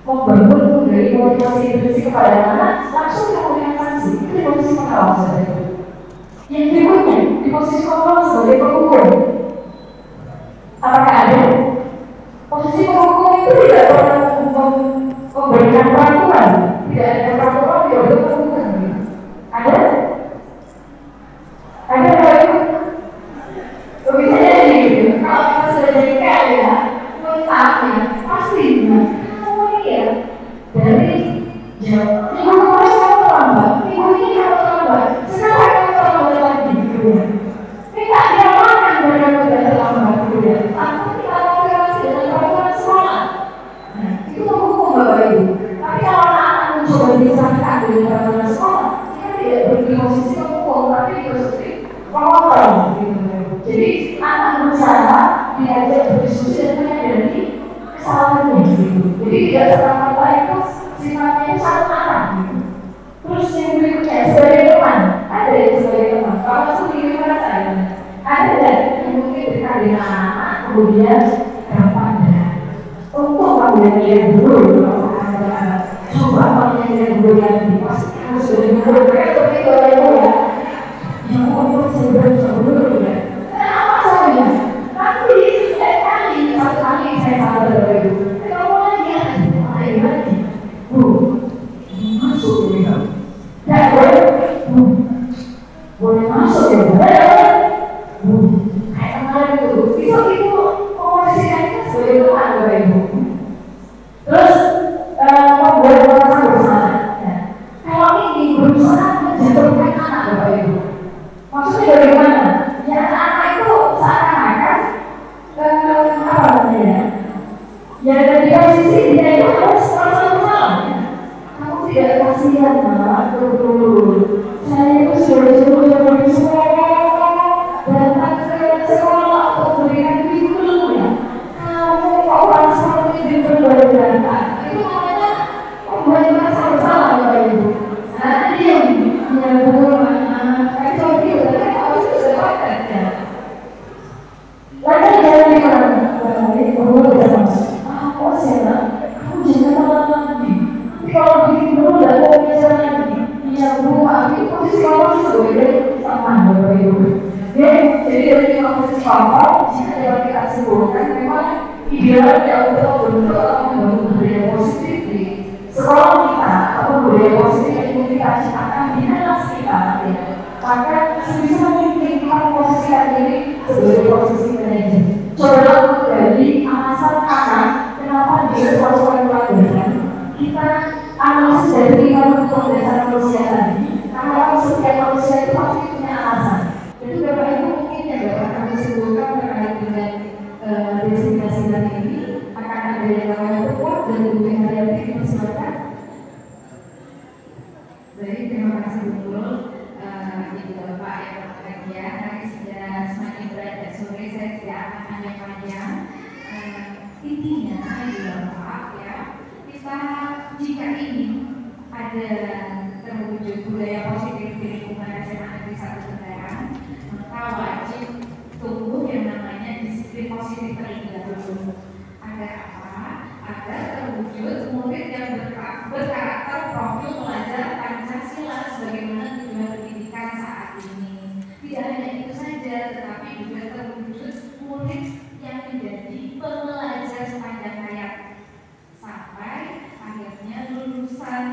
membangun dari motivasi intuisi kepada anak, langsung kamu dengan sanksi. Itu di posisi pengawas saja. Yang berikutnya di posisi kontrol sebagai penghukum. Apakah ada? Posisi penghukum itu tidak pernah memberikan peraturan, tidak ada peraturan di dalam penghukum. Ada? Ada Bapak Ibu? Bisa jadi gitu. Kalau kita sudah jadi kaya, mentahnya pasti kamu ini ya dari jauh. Ibu kemarin kamu terlambat, ibu ini kamu terlambat, sekarang kamu terlambat lagi gitu ya. Kita tidak makan mereka sudah terlambat gitu ya. Tapi kita mau kasih dengan peraturan sekolah. Nah, itu menghukum Bapak Ibu. Tapi kalau anak-anak mencoba disangka dengan peraturan sekolah, tidak berdiri posisi penghukum, tapi di posisi pengontrol gitu. Jadi anak berusaha diajak berdiskusi dan menyadari kesalahannya gitu. Jadi tidak serta-merta itu sifatnya sangat marah gitu. Terus yang berikutnya sebagai teman, ada yang sebagai teman. Kalau sendiri merasa ada yang mungkin dekat dengan anak, kemudian gampang untuk mengambil dulu. Coba mengambil dulu yang pasti harus sudah seperti itu ya Bu ya. Yang untuk sebelum ya. Kenapa saya? Tapi satu kali saya salah Bapak Ibu. Kalau lagi, Bu, masuk ya. Tidak boleh, Bu, boleh masuk ya Bu. Bu, kayak kemarin itu, itu memposisikan kita sebagai Tuhan Bapak Ibu. Terus membuat perasaan bersama. Kalau ini berusaha menjatuhkan anak Bapak Ibu. Maksudnya bagaimana? Ya anak itu seakan-akan apa namanya? Ya dari posisi dia itu harus merasa bersalah. Kamu tidak kasihan malah dulu. Saya itu sudah sekolah, datang ke sekolah untuk memberikan kurikulum ya. Kamu kok langsung itu berbeda-beda. Itu namanya membuat merasa bersalah Bapak Ibu. Nah dia yang lalu jalan di mana? Ini perlu bersama. Kok saya? Kamu jangan malam lagi. Kalau bikin dulu nggak mau bicara lagi. Iya Bu, tapi posisi kamu sebagai teman Bapak Ibu. Jadi dari posisi kamu, jika dapat kita simpulkan, memang idealnya untuk membentuk atau membangun budaya positif di sekolah kita atau budaya positif yang kita ciptakan di anak kita. Maka sebisa mungkin kita memposisikan diri sebagai posisi manajer. Coba dari alasan anak kenapa dia melakukan pelajaran, kita jika ingin ada terwujud budaya positif di lingkungan SMA Negeri 1 Tengaran, maka wajib tumbuh yang namanya disiplin positif terlebih dahulu. Agar apa? Agar terwujud murid yang berkarakter profil pelajar Pancasila sebagaimana tujuan pendidikan saat ini. Tidak hanya itu saja, tetapi juga terwujud murid yang menjadi pembelajar sepanjang hayat sampai akhirnya lulusan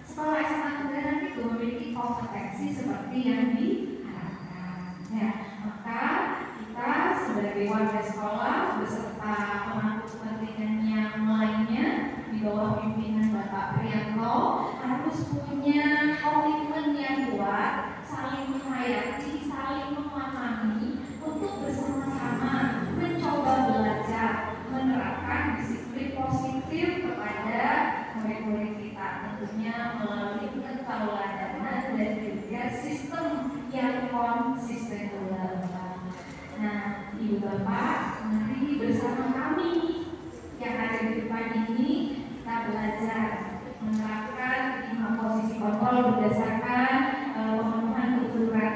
sekolah SMA Tengaran itu memiliki kompetensi seperti yang diharapkan. Ya, maka kita sebagai warga sekolah beserta pemangku kepentingan yang lainnya di bawah pimpinan Bapak Priyanto harus punya komitmen yang kuat, saling menghayati, saling memahami untuk bersama-sama mencoba belajar menerapkan disiplin positif kepada murid-murid kita, tentunya melalui ketauladanan dan juga sistem yang konsisten ulang. Nah, Ibu Bapak, mari bersama kami yang ada di depan ini kita belajar menerapkan 5 posisi kontrol berdasarkan pemenuhan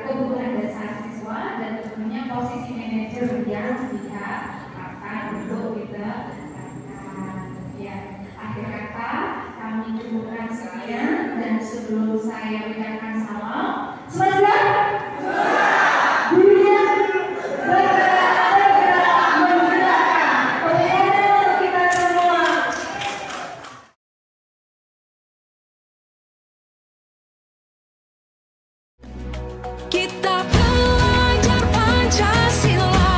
kebutuhan dasar siswa dan tentunya posisi manajer yang diharapkan untuk kita lakukan. Ya, akhir kata kami cukupkan sekian dan sebelum saya ucapkan salam, semoga dunia bergerak menggerakkan pelajaran kita semua. Kita belajar Pancasila,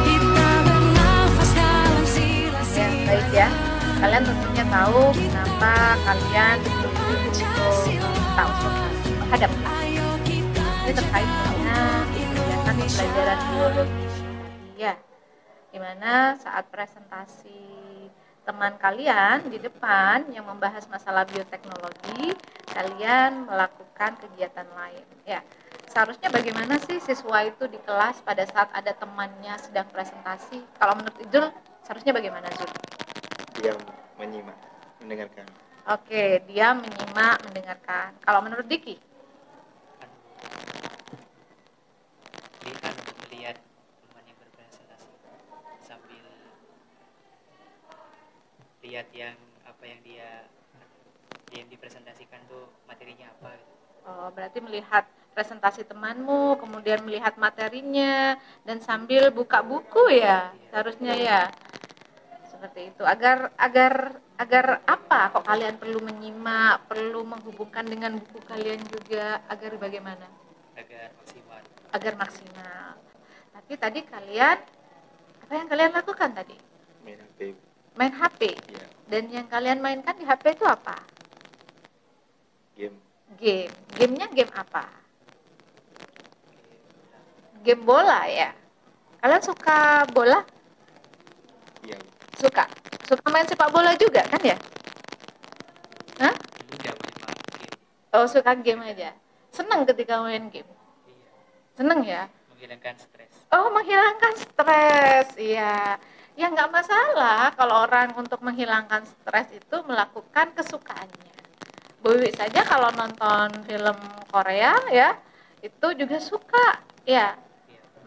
kita bernafas dalam sila-sila. Ya, baik ya. Kalian tentunya tahu kenapa kalian untuk minta usul terhadap ini terkait dengan kegiatan pembelajaran biologi ya, dimana saat presentasi teman kalian di depan yang membahas masalah bioteknologi, kalian melakukan kegiatan lain ya. Seharusnya bagaimana sih siswa itu di kelas pada saat ada temannya sedang presentasi? Kalau menurut Ijul, seharusnya bagaimana Zul? Dia menyimak, mendengarkan. Oke, dia menyimak, mendengarkan. Kalau menurut Diki? Melihat teman yang berpresentasi sambil lihat yang apa yang yang dipresentasikan tuh materinya apa gitu. Oh, berarti melihat presentasi temanmu, kemudian melihat materinya dan sambil buka buku ya, seharusnya ya. Seperti itu. Agar apa kok kalian perlu menyimak, perlu menghubungkan dengan buku kalian juga, agar bagaimana? Agar maksimal. Tapi tadi kalian apa yang kalian lakukan tadi? Main HP. Main HP. Ya. Dan yang kalian mainkan di HP itu apa? Game. Gamenya game apa? Game bola ya. Kalian suka bola? Iya. Suka main sepak bola juga kan ya? Hah? Oh, suka game aja. Senang ketika main game. Senang ya? Menghilangkan stres. Oh, menghilangkan stres. Iya. Ya nggak masalah kalau orang untuk menghilangkan stres itu melakukan kesukaannya. Bowie saja kalau nonton film Korea ya, itu juga suka ya.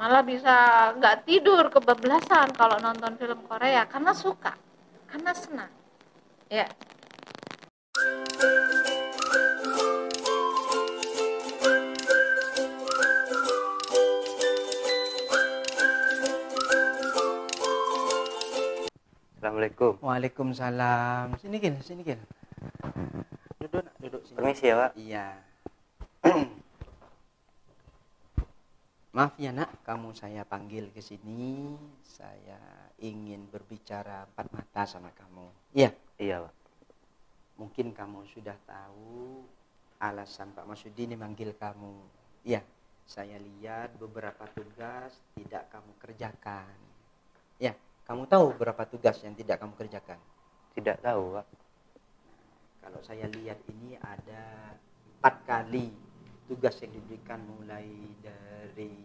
Malah bisa nggak tidur kebablasan kalau nonton film Korea karena suka, karena senang. Ya. Assalamualaikum. Waalaikumsalam. Sini Gil. Duduk sini. Permisi ya, Pak. Iya. Maaf ya nak, kamu saya panggil ke sini. Saya ingin berbicara empat mata sama kamu. Iya. Iya, Pak. Mungkin kamu sudah tahu alasan Pak Masudin manggil kamu. Iya. Saya lihat beberapa tugas tidak kamu kerjakan. Ya, kamu tahu berapa tugas yang tidak kamu kerjakan? Tidak tahu, Pak. Kalau saya lihat ini ada 4 kali tugas yang diberikan mulai dari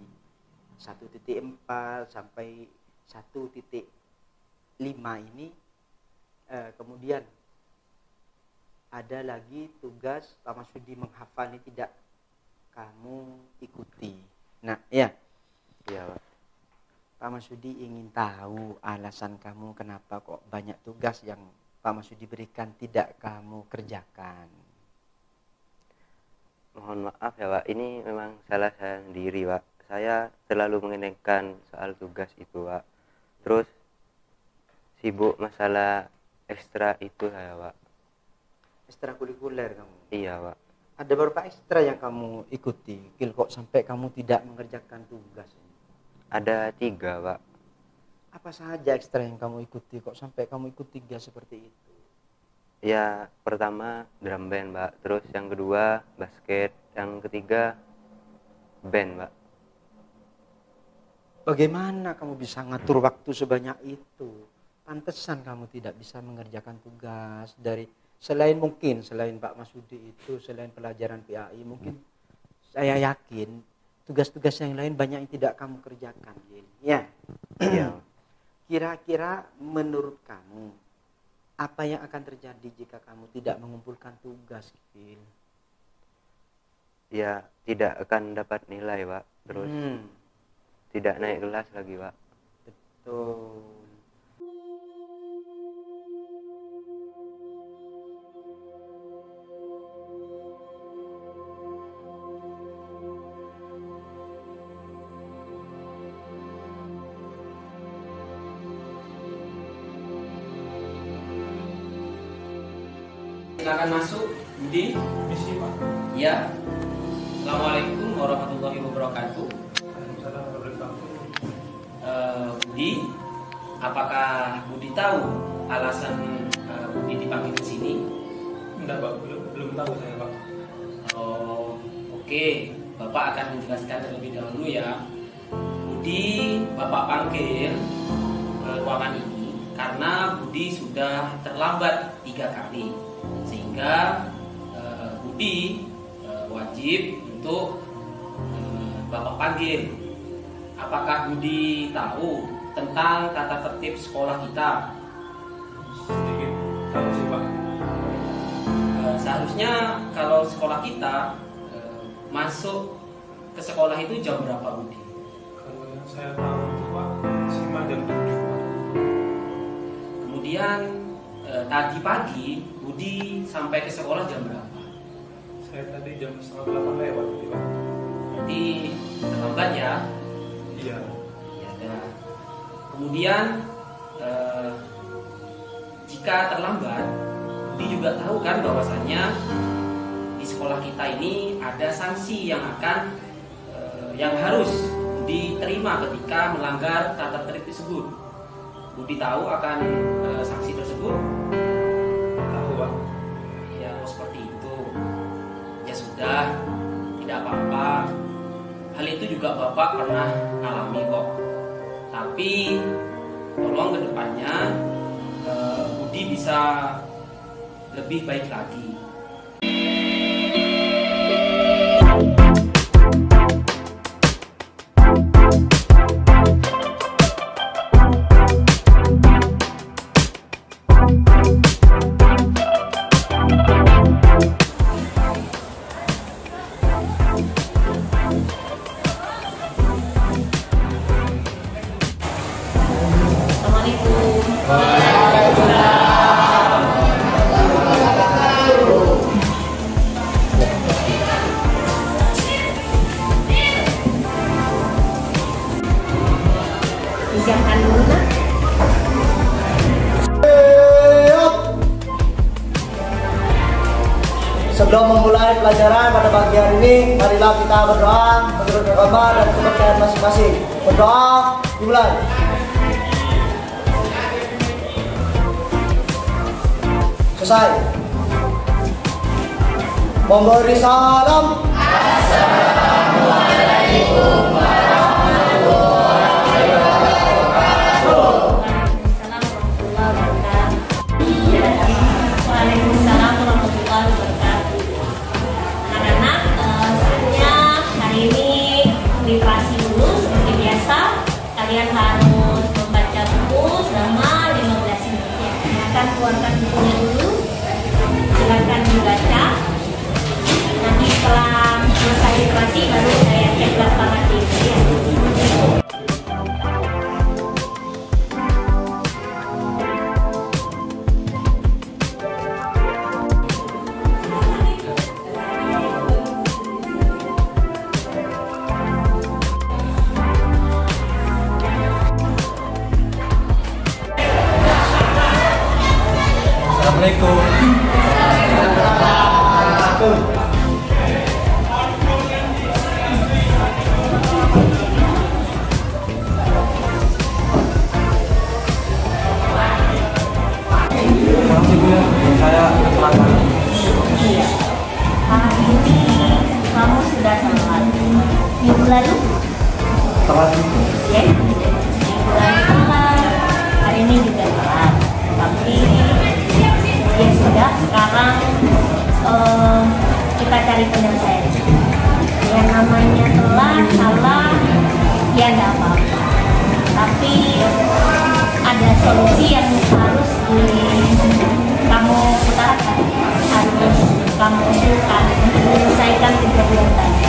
1.4 sampai 1.5 ini. Kemudian ada lagi tugas Pak Masudi menghafal ini tidak kamu ikuti. Nah, ya. Iya, Pak. Pak Masudi ingin tahu alasan kamu kenapa kok banyak tugas yang Pak Masudi berikan tidak kamu kerjakan. Mohon maaf ya, Pak. Ini memang salah saya sendiri, Pak. Saya terlalu mengenengkan soal tugas itu, Pak. Terus sibuk masalah ekstra itu saya, Pak. Ekstrakurikuler kamu? Iya, Pak. Ada beberapa ekstra yang kamu ikuti, kok sampai kamu tidak mengerjakan tugas ini? Ada 3, Pak. Apa saja ekstra yang kamu ikuti kok sampai kamu ikut 3 seperti itu? Ya, pertama drum band, Pak. Terus yang kedua basket, yang ketiga band, Pak. Bagaimana kamu bisa ngatur waktu sebanyak itu? Pantesan kamu tidak bisa mengerjakan tugas dari selain Pak Masudi itu, selain pelajaran PAI, mungkin saya yakin tugas-tugas yang lain banyak yang tidak kamu kerjakan. Ya. Iya. Kira-kira menurut kamu apa yang akan terjadi jika kamu tidak mengumpulkan tugas, Gil? Ya, tidak akan dapat nilai, Pak. Terus tidak naik kelas lagi, Pak. Betul. Silakan masuk, Budi. Misi, Pak. Ya. Assalamualaikum warahmatullahi wabarakatuh. Budi, apakah Budi tahu alasan Budi dipanggil ke sini? Enggak, Pak. Belum tahu saya, Pak. Oh, oke. Bapak akan menjelaskan terlebih dahulu ya. Budi, Bapak panggil ke ruangan ini karena Budi sudah terlambat 3 kali. Sehingga Budi wajib untuk Bapak panggil. Apakah Budi tahu tentang tata tertib sekolah kita? Sedikit tahu sih, Pak. Seharusnya kalau sekolah kita masuk ke sekolah itu jam berapa, Budi? Kalau yang saya tahu itu, Pak, maksimal jam 7, Pak. Kemudian tadi pagi Budi sampai ke sekolah jam berapa? Saya tadi jam 7:30 lewat, Pak. Berarti terlambat ya? Iya. Ya, dah. Kemudian jika terlambat, Budi juga tahu kan bahwasannya di sekolah kita ini ada sanksi yang akan yang harus Budi terima ketika melanggar tata tertib tersebut. Budi tahu akan sanksi tersebut? Tahu, Pak. Ya, seperti itu. Ya sudah, tidak apa-apa. Hal itu juga Bapak pernah alami kok. Tapi tolong ke depannya Budi bisa lebih baik lagi. Sebelum memulai pelajaran pada pagi hari ini, marilah kita berdoa menurut agama dan kepercayaan masing-masing. Berdoa dimulai. Selesai. Memberi salam. Assalamualaikum warahmatullahi wabarakatuh. Waalaikumsalam warahmatullahi wabarakatuh. Anak-anak, saatnya hari ini literasi dulu seperti biasa. Kalian harus membaca buku selama 15 menit. Silakan keluarkan bukunya dulu. Silakan Assalamualaikum. Saya Kamu sudah telat. Minggu lalu? telat. Ya, minggu lalu telat. Hari ini juga telat. Tapi ya sudah. Sekarang kita cari penyelesaian. Yang namanya telat, salah, ya nggak apa-apa. Tapi ada solusi yang harus kamu utarakan, harus kamu usulkan untuk menyelesaikan kejadian tadi.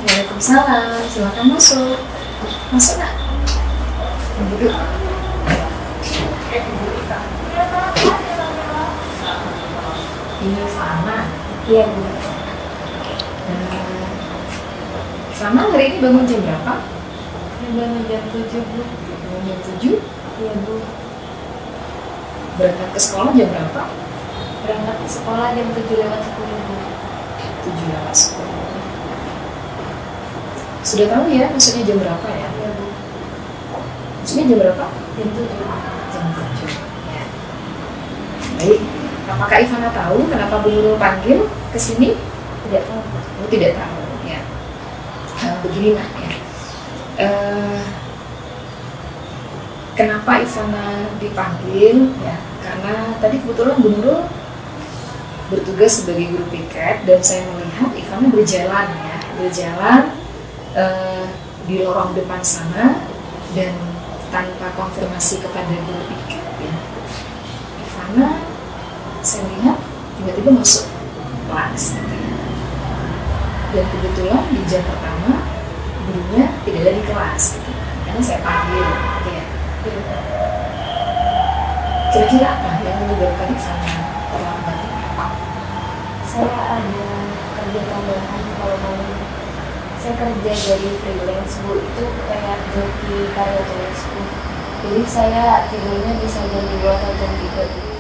Waalaikumsalam, silakan masuk. Masuk nak? Duduk. Ini sama. Iya Bu. Sama hari ini bangun jam berapa? Bangun jam 7 Bu. Bangun jam 7? Iya Bu. Berangkat ke sekolah jam berapa? Berangkat ke sekolah jam 7:10 Bu. 7:10. Sudah tahu ya maksudnya jam berapa ya? Iya Bu. Maksudnya jam berapa? Jam 7. Jam 7. Ya. Baik. Apakah Ivana tahu kenapa Bu Nurul panggil ke sini? Tidak tahu. Oh, tidak tahu. Ya. Begini nak ya. Kenapa Ivana dipanggil? Ya, karena tadi kebetulan Bu Nurul bertugas sebagai guru piket dan saya melihat Ivana berjalan ya, di lorong depan sana dan tanpa konfirmasi kepada guru piket ya. Ivana saya lihat tiba-tiba masuk kelas gitu ya. Dan kebetulan di jam pertama gurunya tidak ada di kelas gitu. Karena saya panggil gitu ya. Kira-kira apa yang menyebabkan Ivana terlambat? Saya ada kerja tambahan kalau mau. Saya kerja jadi freelance Bu, itu kayak joki karya tulis Bu. Jadi saya tidurnya bisa jam 2 atau jam 3 Bu.